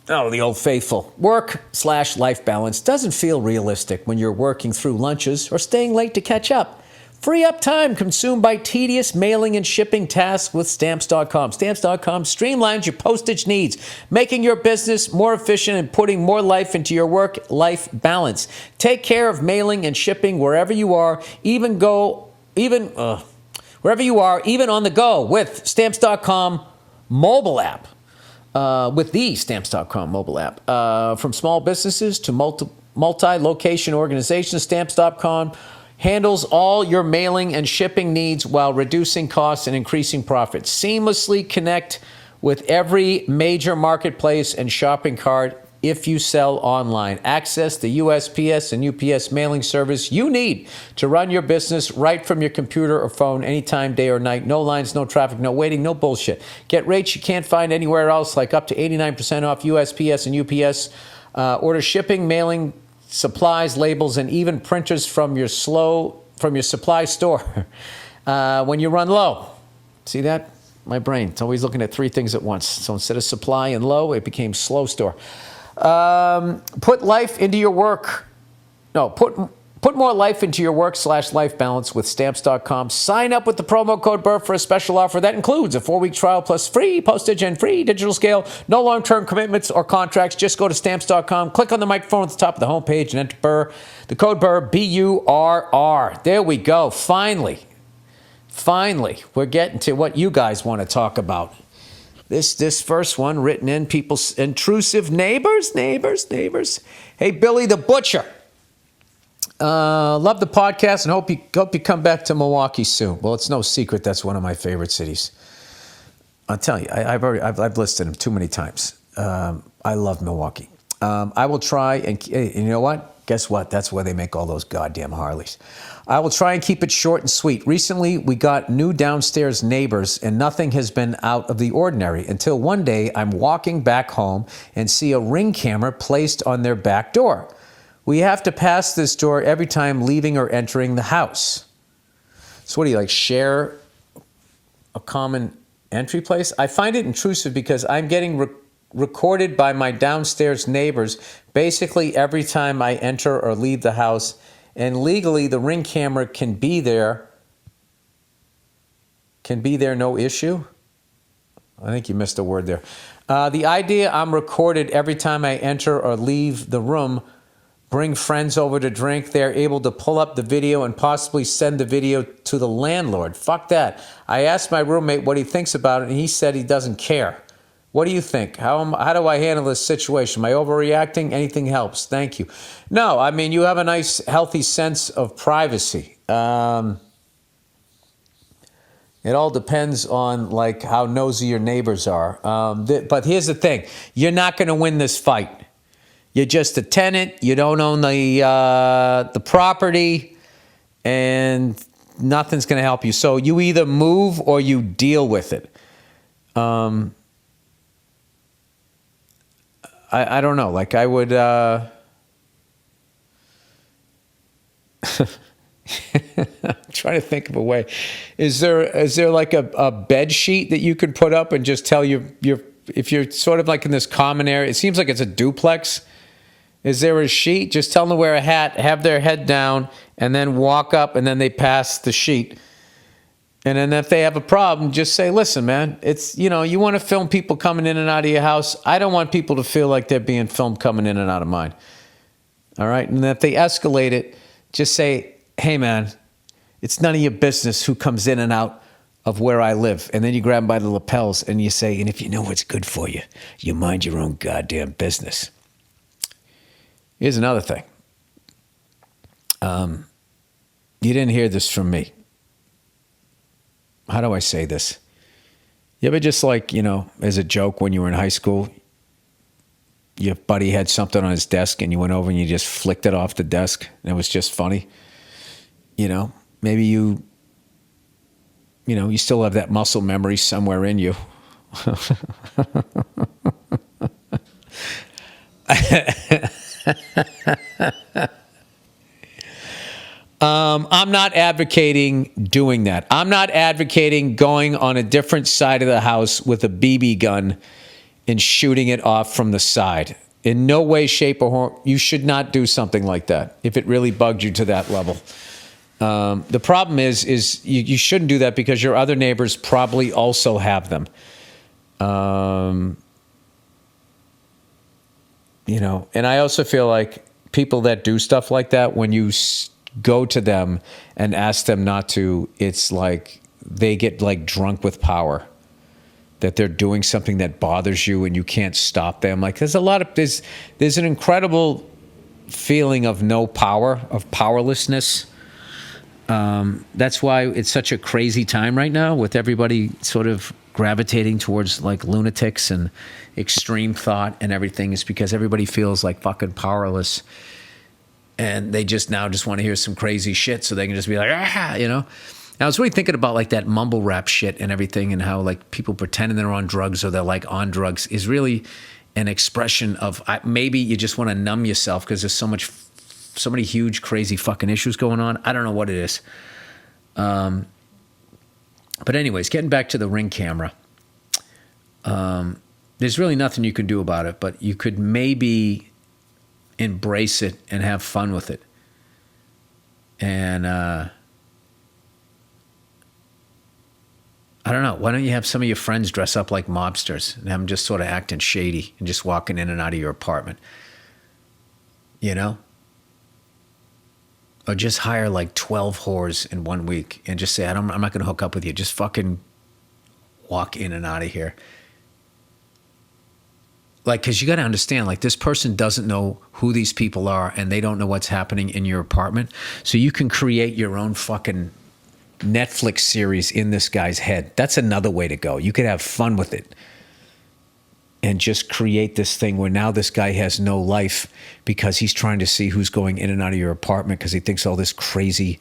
Oh, the old faithful. Work/life balance doesn't feel realistic when you're working through lunches or staying late to catch up. Free up time consumed by tedious mailing and shipping tasks with Stamps.com. Stamps.com streamlines your postage needs, making your business more efficient and putting more life into your work-life balance. Take care of mailing and shipping wherever you are, even on the go with Stamps.com mobile app. With the Stamps.com mobile app. From small businesses to multi-location organizations, Stamps.com handles all your mailing and shipping needs while reducing costs and increasing profits. Seamlessly connect with every major marketplace and shopping cart if you sell online. Access the USPS and UPS mailing service you need to run your business right from your computer or phone anytime, day or night. No lines, no traffic, no waiting, no bullshit. Get rates you can't find anywhere else, like up to 89% off USPS and UPS. Order shipping, mailing, supplies, labels, and even printers from your slow from your supply store when you run low. See that? My brain, it's always looking at three things at once. So instead of supply and low, it became slow store. Put life into your work. No, put more life into your work/life balance with Stamps.com. Sign up with the promo code Burr for a special offer that includes a 4-week trial plus free postage and free digital scale. No long-term commitments or contracts. Just go to Stamps.com, click on the microphone at the top of the homepage, and enter Burr. The code Burr, B-U-R-R. There we go. Finally, we're getting to what you guys want to talk about. This first one written in, people's intrusive neighbors. Hey, Billy the Butcher. Love the podcast and hope you come back to Milwaukee soon. Well, it's no secret that's one of my favorite cities. I'll tell you, I've listed them too many times. I love Milwaukee. I will try and you know what? Guess what? That's where they make all those goddamn Harleys. I will try and keep it short and sweet. Recently, we got new downstairs neighbors, and nothing has been out of the ordinary until one day I'm walking back home and see a Ring camera placed on their back door. We have to pass this door every time leaving or entering the house. So what do you like, share a common entry place? I find it intrusive because I'm getting recorded by my downstairs neighbors basically every time I enter or leave the house. And legally, the Ring camera can be there, no issue. I think you missed a word there. The idea I'm recorded every time I enter or leave the room, bring friends over to drink, they're able to pull up the video and possibly send the video to the landlord. Fuck that. I asked my roommate what he thinks about it, and he said he doesn't care. What do you think? How do I handle this situation? Am I overreacting? Anything helps. Thank you. No, I mean, you have a nice, healthy sense of privacy. It all depends on, like, how nosy your neighbors are. But here's the thing. You're not going to win this fight. You're just a tenant. You don't own the property, and nothing's going to help you. So you either move or you deal with it. I don't know. Like, I would... I'm trying to think of a way. Is there like a bed sheet that you could put up and just tell your if you're sort of like in this common area? It seems like it's a duplex. Is there a sheet? Just tell them to wear a hat, have their head down, and then walk up, and then they pass the sheet. And then if they have a problem, just say, listen, man, it's, you want to film people coming in and out of your house. I don't want people to feel like they're being filmed coming in and out of mine. All right? And if they escalate it, just say, hey, man, it's none of your business who comes in and out of where I live. And then you grab them by the lapels and you say, and if you know what's good for you, you mind your own goddamn business. Here's another thing. You didn't hear this from me. How do I say this? You ever just like, as a joke when you were in high school, your buddy had something on his desk and you went over and you just flicked it off the desk and it was just funny? Maybe you still have that muscle memory somewhere in you. I'm not advocating doing that. I'm not advocating going on a different side of the house with a BB gun and shooting it off from the side. In no way, shape, or form, you should not do something like that if it really bugged you to that level. The problem is you shouldn't do that because your other neighbors probably also have them. And I also feel like people that do stuff like that, when you go to them and ask them not to, it's like they get like drunk with power, that they're doing something that bothers you and you can't stop them. Like there's an incredible feeling of no power, of powerlessness. That's why it's such a crazy time right now with everybody sort of gravitating towards like lunatics and extreme thought and everything, is because everybody feels like fucking powerless. And they just want to hear some crazy shit so they can just be like, And I was really thinking about like that mumble rap shit and everything, and how like people pretending they're on drugs or they're like on drugs is really an expression of maybe you just want to numb yourself because there's so much so many huge, crazy fucking issues going on. I don't know what it is. But anyways, getting back to the Ring camera. There's really nothing you can do about it, but you could maybe embrace it and have fun with it. And I don't know. Why don't you have some of your friends dress up like mobsters and have them just sort of acting shady and just walking in and out of your apartment? You know? Or just hire like 12 whores in 1 week and just say, I'm not going to hook up with you. Just fucking walk in and out of here. Like, because you got to understand, like, this person doesn't know who these people are and they don't know what's happening in your apartment. So you can create your own fucking Netflix series in this guy's head. That's another way to go. You could have fun with it and just create this thing where now this guy has no life because he's trying to see who's going in and out of your apartment because he thinks all this crazy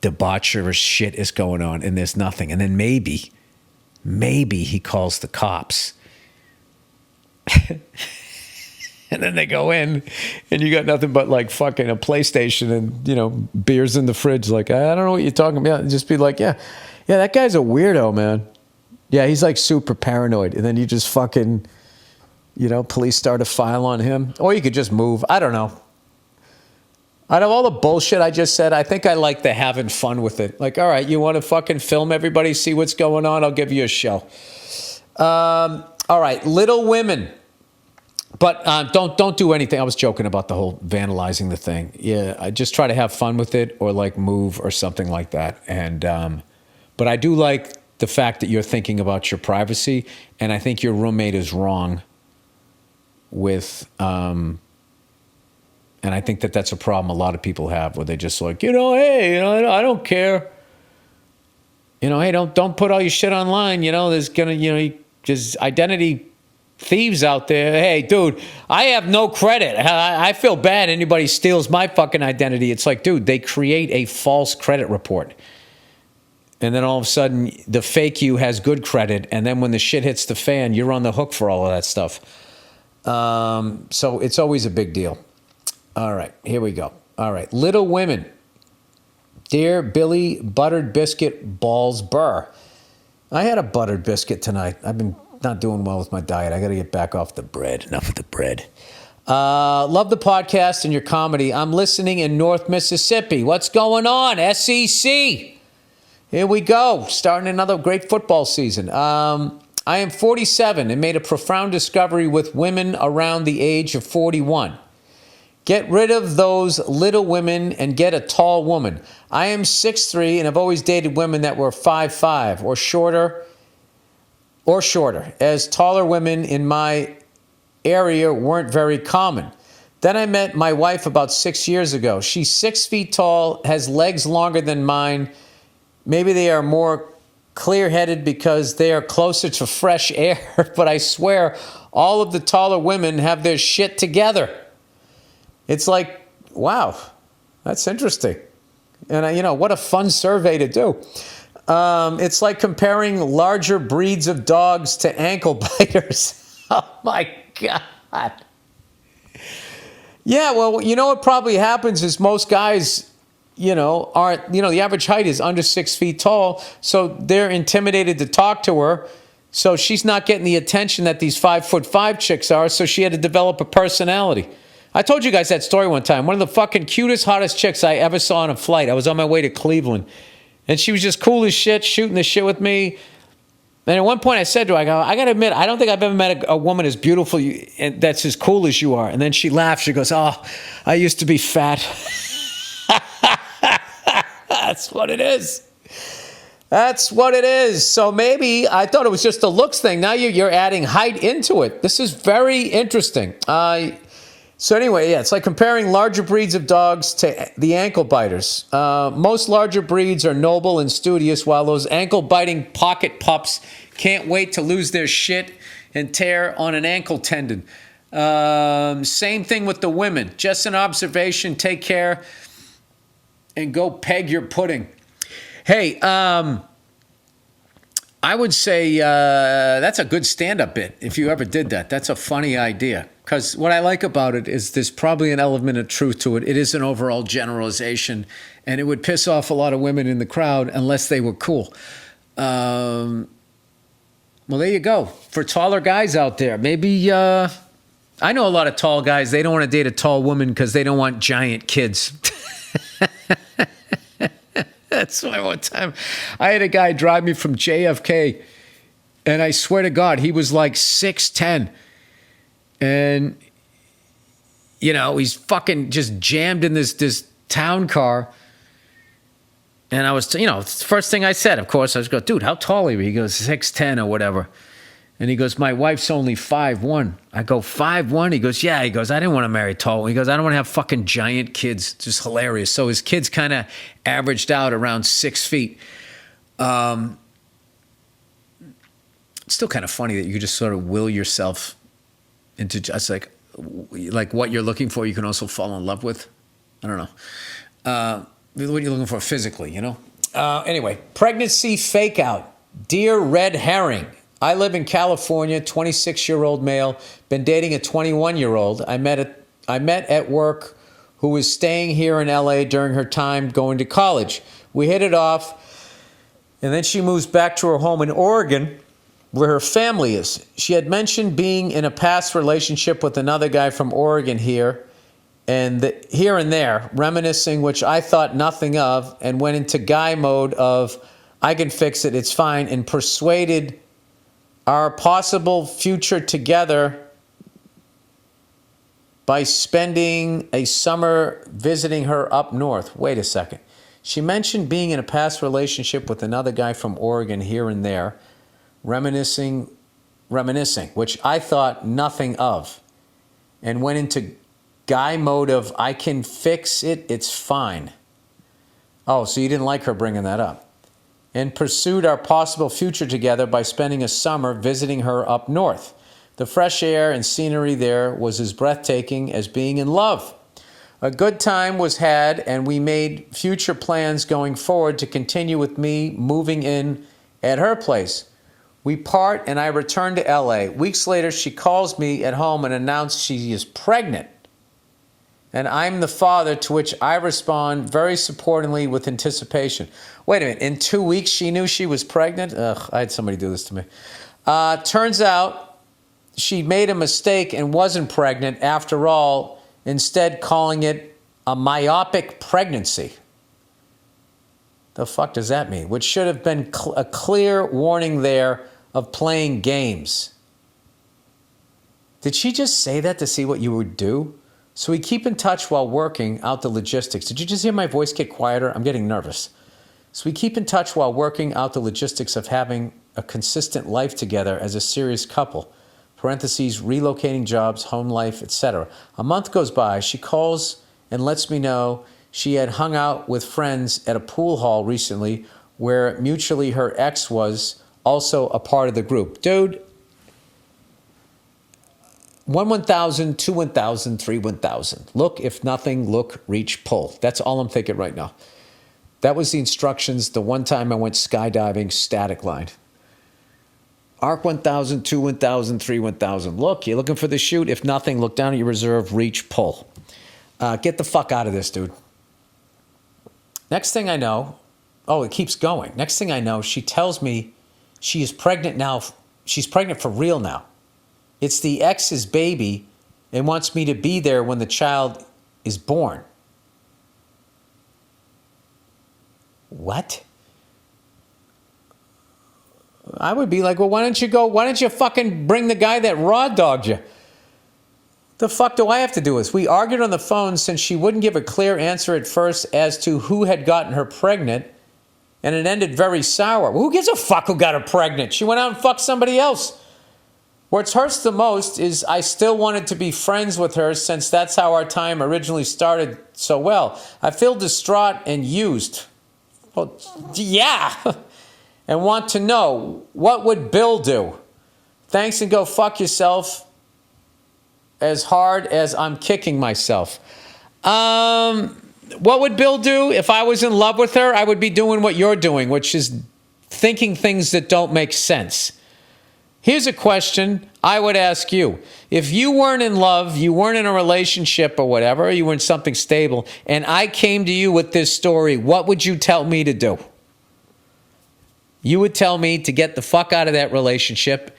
debaucherous shit is going on and there's nothing. And then maybe he calls the cops. And then they go in and you got nothing but like fucking a PlayStation and, you know, beers in the fridge. Like, I don't know what you're talking about. Just be like, yeah, that guy's a weirdo, man. Yeah, he's like super paranoid. And then you just fucking, you know, police start a file on him. Or you could just move. I don't know. Out of all the bullshit I just said, I think I like the having fun with it. Like, all right, you want to fucking film everybody, see what's going on? I'll give you a show. All right, Little Women. But don't do anything. I was joking about the whole vandalizing the thing. Yeah, I just try to have fun with it or like move or something like that. And but I do like the fact that you're thinking about your privacy. And I think your roommate is wrong with, and I think that that's a problem a lot of people have where they just like, you know, hey, you know, I don't care. You know, hey, don't put all your shit online. You know, there's identity thieves out there. Hey, dude, I have no credit. I feel bad anybody steals my fucking identity. It's like, dude, they create a false credit report. And then all of a sudden, the fake you has good credit. And then when the shit hits the fan, you're on the hook for all of that stuff. So it's always a big deal. All right, here we go. All right, Little Women. Dear Billy Buttered Biscuit Balls Burr. I had a buttered biscuit tonight. I've been not doing well with my diet. I got to get back off the bread. Enough of the bread. Love the podcast and your comedy. I'm listening in North Mississippi. What's going on? SEC. Here we go. Starting another great football season. I am 47 and made a profound discovery with women around the age of 41. Get rid of those little women and get a tall woman. I am 6'3" and I've always dated women that were 5'5" or shorter, as taller women in my area weren't very common. Then I met my wife about 6 years ago. She's 6 feet tall, has legs longer than mine. Maybe they are more clear-headed because they are closer to fresh air, but I swear all of the taller women have their shit together. It's like, wow, that's interesting. And, you know, what a fun survey to do. It's like comparing larger breeds of dogs to ankle biters. Oh, my God. Yeah, well, you know what probably happens is most guys, you know, aren't, you know, the average height is under 6 feet tall, so they're intimidated to talk to her. So she's not getting the attention that these 5'5" chicks are, so she had to develop a personality. I told you guys that story one time. One of the fucking cutest, hottest chicks I ever saw on a flight. I was on my way to Cleveland. And she was just cool as shit, shooting the shit with me. And at one point I said to her, I got to admit, I don't think I've ever met a woman as beautiful and that's as cool as you are. And then she laughed. She goes, oh, I used to be fat. That's what it is. That's what it is. So maybe I thought it was just a looks thing. Now you're adding height into it. This is very interesting. So anyway, yeah, it's like comparing larger breeds of dogs to the ankle biters. Most larger breeds are noble and studious, while those ankle-biting pocket pups can't wait to lose their shit and tear on an ankle tendon. Same thing with the women. Just an observation. Take care and go peg your pudding. Hey, I would say that's a good stand-up bit if you ever did that. That's a funny idea. Because what I like about it is there's probably an element of truth to it. It is an overall generalization, and it would piss off a lot of women in the crowd unless they were cool. Well, there you go. For taller guys out there, maybe I know a lot of tall guys. They don't want to date a tall woman because they don't want giant kids. That's why one time I had a guy drive me from JFK, and I swear to God, he was like 6'10". And, you know, he's fucking just jammed in this town car. And I was, you know, first thing I said, of course, I was going, dude, how tall are you? He goes, 6'10" or whatever. And he goes, my wife's only 5'1". I go, 5'1"? He goes, yeah. He goes, I didn't want to marry tall. He goes, I don't want to have fucking giant kids. It's just hilarious. So his kids kind of averaged out around 6 feet. It's still kind of funny that you could just sort of will yourself into just like what you're looking for, you can also fall in love with. I don't know. What you're looking for physically, you know? Anyway, pregnancy fake out. Dear Red Herring, I live in California, 26-year-old male, been dating a 21-year-old. I met at work who was staying here in LA during her time going to college. We hit it off, and then she moves back to her home in Oregon, where her family is. She had mentioned being in a past relationship with another guy from Oregon here and there, reminiscing, which I thought nothing of, and went into guy mode of, I can fix it, it's fine, and persuaded our possible future together by spending a summer visiting her up north. Wait a second. She mentioned being in a past relationship with another guy from Oregon here and there, reminiscing, which I thought nothing of, and went into guy mode of, I can fix it, it's fine. Oh, so you didn't like her bringing that up. And pursued our possible future together by spending a summer visiting her up north. The fresh air and scenery there was as breathtaking as being in love. A good time was had, and we made future plans going forward to continue with me moving in at her place. We part, and I return to LA. Weeks later, she calls me at home and announced she is pregnant. And I'm the father, to which I respond very supportingly with anticipation. Wait a minute, in 2 weeks she knew she was pregnant? Ugh, I had somebody do this to me. Turns out she made a mistake and wasn't pregnant after all, instead calling it a myopic pregnancy. The fuck does that mean? Which should have been a clear warning there of playing games. Did she just say that to see what you would do? So we keep in touch while working out the logistics. Did you just hear my voice get quieter? I'm getting nervous. So we keep in touch while working out the logistics of having a consistent life together as a serious couple. Parentheses, relocating jobs, home life, etc. A month goes by. She calls and lets me know she had hung out with friends at a pool hall recently where mutually her ex was also a part of the group. Dude, 1,000, 2 1,000, 3 1,000. Look, if nothing, look, reach, pull. That's all I'm thinking right now. That was the instructions the one time I went skydiving, static line. Arc 1,000, 2 1,000, 3 1,000. Look, you're looking for the chute. If nothing, look down at your reserve, reach, pull. Get the fuck out of this, dude. Next thing I know, oh, it keeps going. Next thing I know, she tells me she is pregnant now. She's pregnant for real now. It's the ex's baby and wants me to be there when the child is born. What? I would be like, well, why don't you fucking bring the guy that raw dogged you? The fuck do I have to do with this? We argued on the phone since she wouldn't give a clear answer at first as to who had gotten her pregnant, and it ended very sour. Well, who gives a fuck who got her pregnant? She went out and fucked somebody else. What hurts the most is I still wanted to be friends with her since that's how our time originally started so well. I feel distraught and used. Well, yeah. And want to know, what would Bill do? Thanks and go fuck yourself as hard as I'm kicking myself. What would Bill do? If I was in love with her, I would be doing what you're doing, which is thinking things that don't make sense. Here's a question I would ask you, if you weren't in love, you weren't in a relationship or whatever, you were in something stable, and I came to you with this story, what would you tell me to do? You would tell me to get the fuck out of that relationship,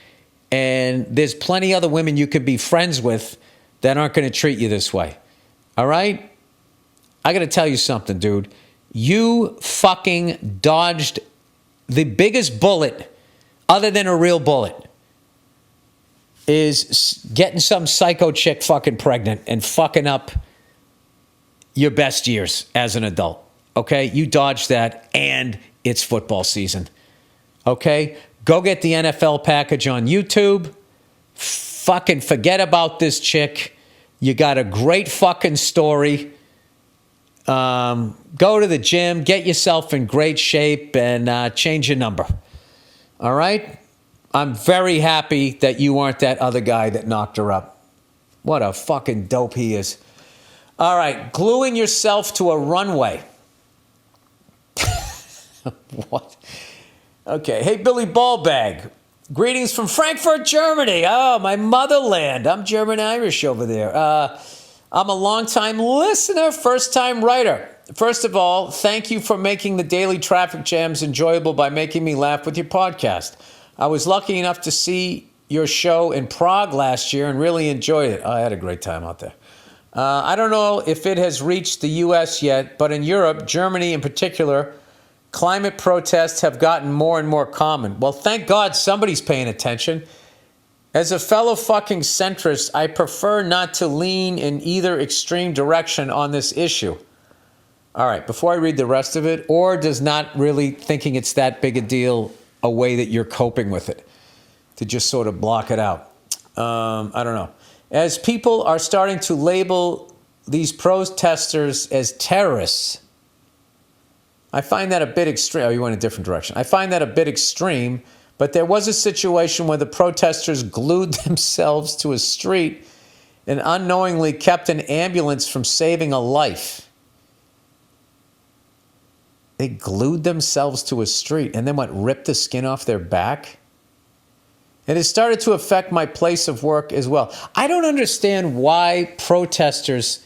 and there's plenty other women you could be friends with that aren't going to treat you this way. All right? I got to tell you something, dude. You fucking dodged the biggest bullet other than a real bullet is getting some psycho chick fucking pregnant and fucking up your best years as an adult. Okay? You dodged that, and it's football season. Okay? Go get the NFL package on YouTube. Fucking forget about this chick. You got a great fucking story. Go to the gym, get yourself in great shape, and change your number. All right? I'm very happy that you aren't that other guy that knocked her up. What a fucking dope he is. All right, gluing yourself to a runway. What? Okay, hey, Billy Ballbag. Greetings from Frankfurt, Germany. Oh, my motherland. I'm German-Irish over there. I'm a long-time listener, first-time writer. First of all, thank you for making the daily traffic jams enjoyable by making me laugh with your podcast. I was lucky enough to see your show in Prague last year and really enjoyed it. I had a great time out there. I don't know if it has reached the U.S. yet, but in Europe, Germany in particular, climate protests have gotten more and more common. Well, thank God somebody's paying attention. As a fellow fucking centrist, I prefer not to lean in either extreme direction on this issue. All right, before I read the rest of it, or does not really thinking it's that big a deal a way that you're coping with it, to just sort of block it out. I don't know. As people are starting to label these protesters as terrorists, I find that a bit extreme. Oh, you went a different direction. I find that a bit extreme, but there was a situation where the protesters glued themselves to a street and unknowingly kept an ambulance from saving a life. They glued themselves to a street and then what, ripped the skin off their back? It has started to affect my place of work as well. I don't understand why protesters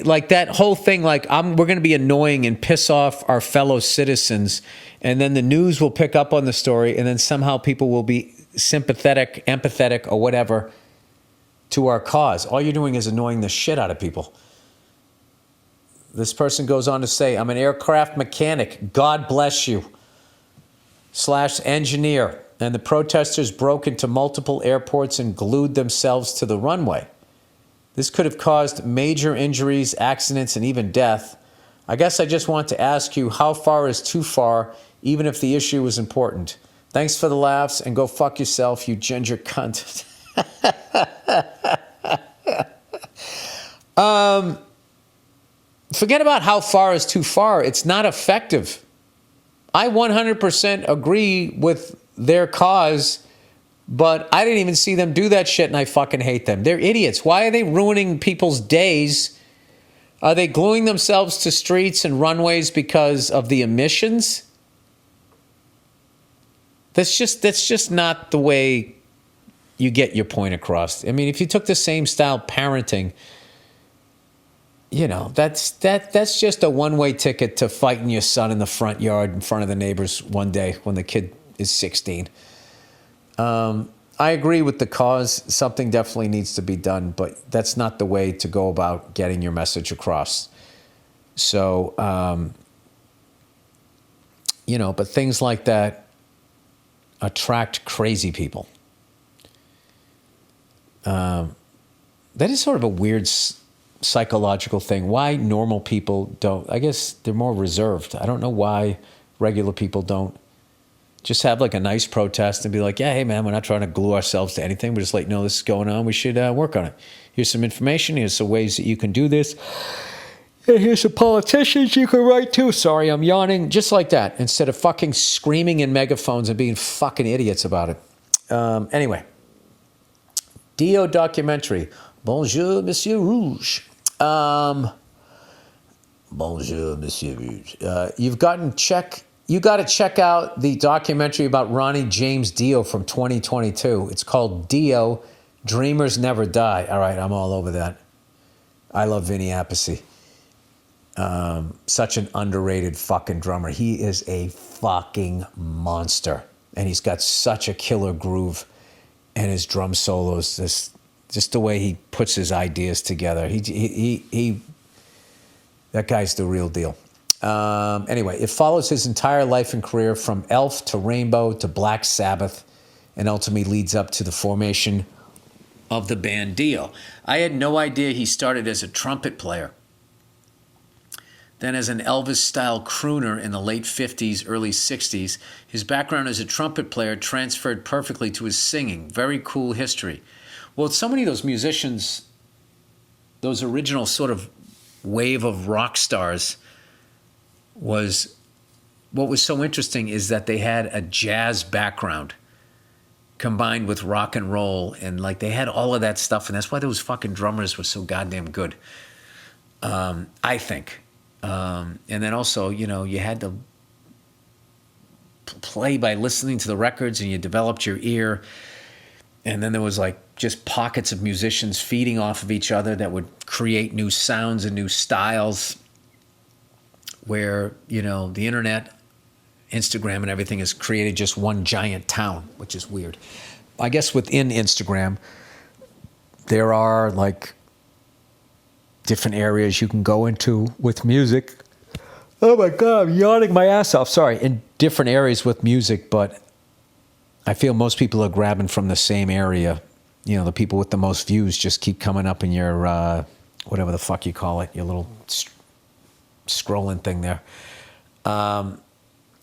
like that whole thing, like we're going to be annoying and piss off our fellow citizens, and then the news will pick up on the story, and then somehow people will be sympathetic, empathetic, or whatever to our cause. All you're doing is annoying the shit out of people. This person goes on to say, I'm an aircraft mechanic. God bless you. / engineer. And the protesters broke into multiple airports and glued themselves to the runway. This could have caused major injuries, accidents, and even death. I guess I just want to ask you, how far is too far, even if the issue is important? Thanks for the laughs, and go fuck yourself, you ginger cunt. Forget about how far is too far. It's not effective. I 100% agree with their cause, but I didn't even see them do that shit, and I fucking hate them. They're idiots. Why are they ruining people's days? Are they gluing themselves to streets and runways because of the emissions? That's just not the way you get your point across. I mean, if you took the same style parenting, you know, that's just a one-way ticket to fighting your son in the front yard in front of the neighbors one day when the kid is 16. I agree with the cause. Something definitely needs to be done, but that's not the way to go about getting your message across. So, you know, but things like that attract crazy people. That is sort of a weird psychological thing. Why normal people don't, I guess they're more reserved. I don't know why regular people don't just have like a nice protest and be like, yeah, hey man, we're not trying to glue ourselves to anything. We're just like, no, this is going on. We should work on it. Here's some information. Here's some ways that you can do this. And here's some politicians you can write to. Sorry, I'm yawning. Just like that. Instead of fucking screaming in megaphones and being fucking idiots about it. Anyway. Dio documentary. Bonjour, Monsieur Rouge. Bonjour, Monsieur Rouge. You've gotten check you got to check out the documentary about Ronnie James Dio from 2022. It's called Dio, Dreamers Never Die. All right, I'm all over that. I love Vinny Appice. Such an underrated fucking drummer. He is a fucking monster. And he's got such a killer groove. And his drum solos, just the way he puts his ideas together. He that guy's the real deal. Anyway, it follows his entire life and career from Elf to Rainbow to Black Sabbath, and ultimately leads up to the formation of the band Dio. I had no idea he started as a trumpet player, then as an Elvis-style crooner in the late 50s, early 60s. His background as a trumpet player transferred perfectly to his singing. Very cool history. Well, so many of those musicians, those original sort of wave of rock stars, was what was so interesting is that they had a jazz background combined with rock and roll, and like they had all of that stuff, and that's why those fucking drummers were so goddamn good, I think. And then also, you know, you had to play by listening to the records, and you developed your ear. And then there was like just pockets of musicians feeding off of each other that would create new sounds and new styles, where, you know, the internet, Instagram and everything has created just one giant town, which is weird. I guess within Instagram, there are like different areas you can go into with music. Oh my God, I'm yawning my ass off. Sorry, in different areas with music, but I feel most people are grabbing from the same area. You know, the people with the most views just keep coming up in your, whatever the fuck you call it, your little scrolling thing there.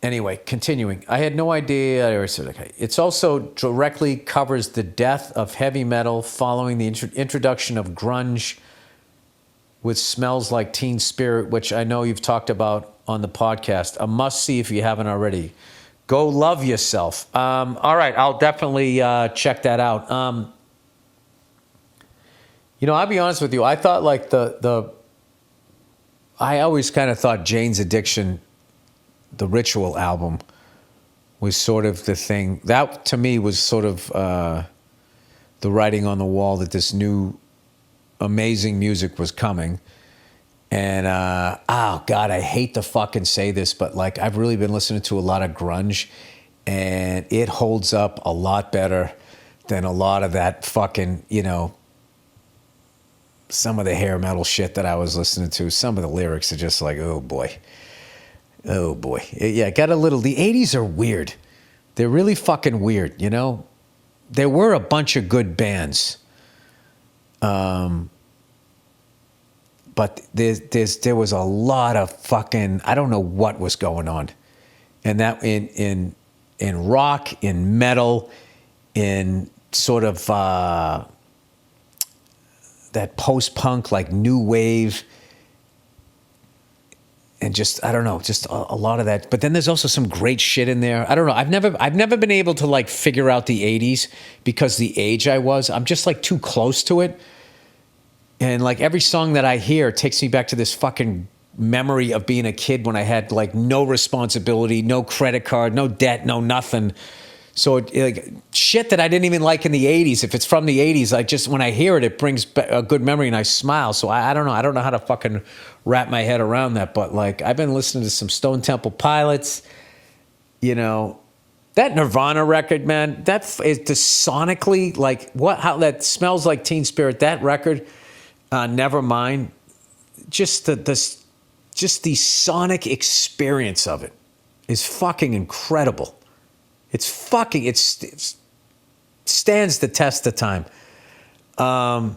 Anyway, continuing. I had no idea. It's also directly covers the death of heavy metal following the introduction of grunge with Smells Like Teen Spirit, which I know you've talked about on the podcast. A must-see if you haven't already. Go love yourself. All right, I'll definitely check that out. You know, I'll be honest with you. I thought like I always kind of thought Jane's Addiction, the Ritual album, was sort of the thing. That, to me, was sort of the writing on the wall that this new amazing music was coming. And, oh, God, I hate to fucking say this, but, like, I've really been listening to a lot of grunge, and it holds up a lot better than a lot of that fucking, you know, some of the hair metal shit that I was listening to. Some of the lyrics are just like, oh, boy. Oh, boy. Yeah, it got a little... The 80s are weird. They're really fucking weird, you know? There were a bunch of good bands. But there was a lot of fucking... I don't know what was going on. And that in rock, in metal, in sort of that post-punk, like new wave... And just, I don't know, just a lot of that. But then there's also some great shit in there. I don't know. I've never been able to like figure out the 80s because the age I was. I'm just like too close to it. And like every song that I hear takes me back to this fucking memory of being a kid when I had like no responsibility, no credit card, no debt, no nothing. So like shit that I didn't even like in the 80s. If it's from the 80s, I just, when I hear it, it brings a good memory and I smile. So I don't know. I don't know how to fucking wrap my head around that. But like, I've been listening to some Stone Temple Pilots, you know, that Nirvana record, man, that is the sonically, like how that Smells Like Teen Spirit, that record, Nevermind, just the sonic experience of it is fucking incredible. It stands the test of time. And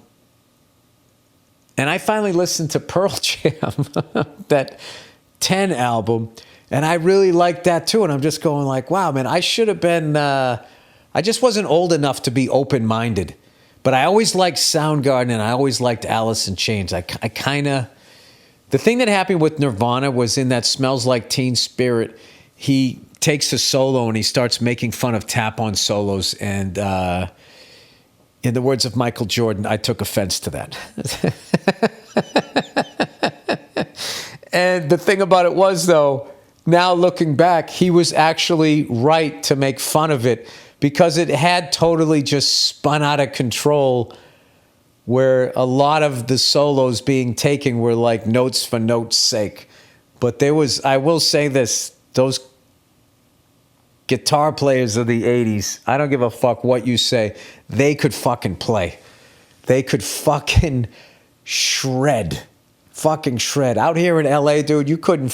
I finally listened to Pearl Jam, that 10 album, and I really liked that too. And I'm just going like, wow, man, I should have been, I just wasn't old enough to be open-minded. But I always liked Soundgarden and I always liked Alice in Chains. I kind of, the thing that happened with Nirvana was in that Smells Like Teen Spirit, he takes a solo and he starts making fun of tap-on solos. And in the words of Michael Jordan, I took offense to that. And the thing about it was, though, now looking back, he was actually right to make fun of it because it had totally just spun out of control, where a lot of the solos being taken were like notes for notes' sake. But there was, I will say this, those guitar players of the 80s, I don't give a fuck what you say, they could fucking play. They could fucking shred. Fucking shred. Out here in LA, dude, you couldn't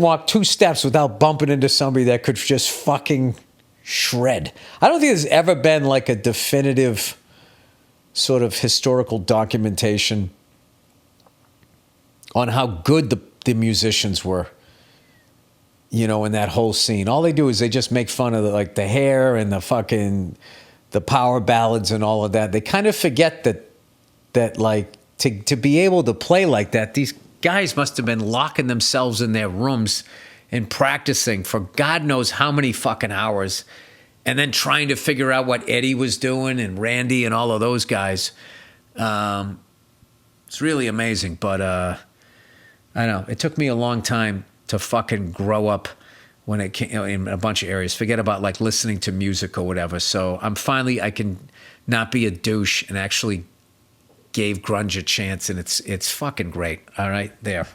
walk 2 steps without bumping into somebody that could just fucking shred. I don't think there's ever been like a definitive sort of historical documentation on how good the musicians were, you know, in that whole scene. All they do is they just make fun of the hair and the power ballads and all of that. They kind of forget that like to be able to play like that, these guys must have been locking themselves in their rooms and practicing for God knows how many fucking hours, and then trying to figure out what Eddie was doing and Randy and all of those guys. It's really amazing, but I don't know. It took me a long time to fucking grow up when it came in a bunch of areas. Forget about like listening to music or whatever. So I can not be a douche and actually gave grunge a chance, and it's fucking great. All right, there.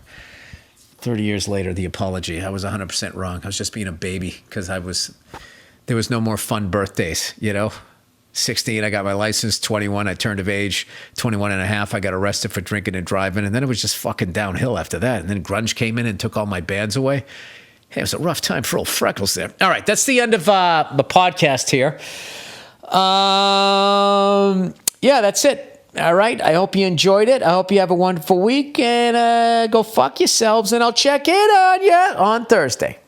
30 years later, the apology. I was 100% wrong. I was just being a baby because there was no more fun birthdays, you know? 16, I got my license. 21, I turned of age. 21 and a half, I got arrested for drinking and driving. And then it was just fucking downhill after that. And then grunge came in and took all my bands away. Hey, it was a rough time for old Freckles there. All right, that's the end of the podcast here. Yeah, that's it. All right, I hope you enjoyed it. I hope you have a wonderful week, and go fuck yourselves, and I'll check in on you on Thursday.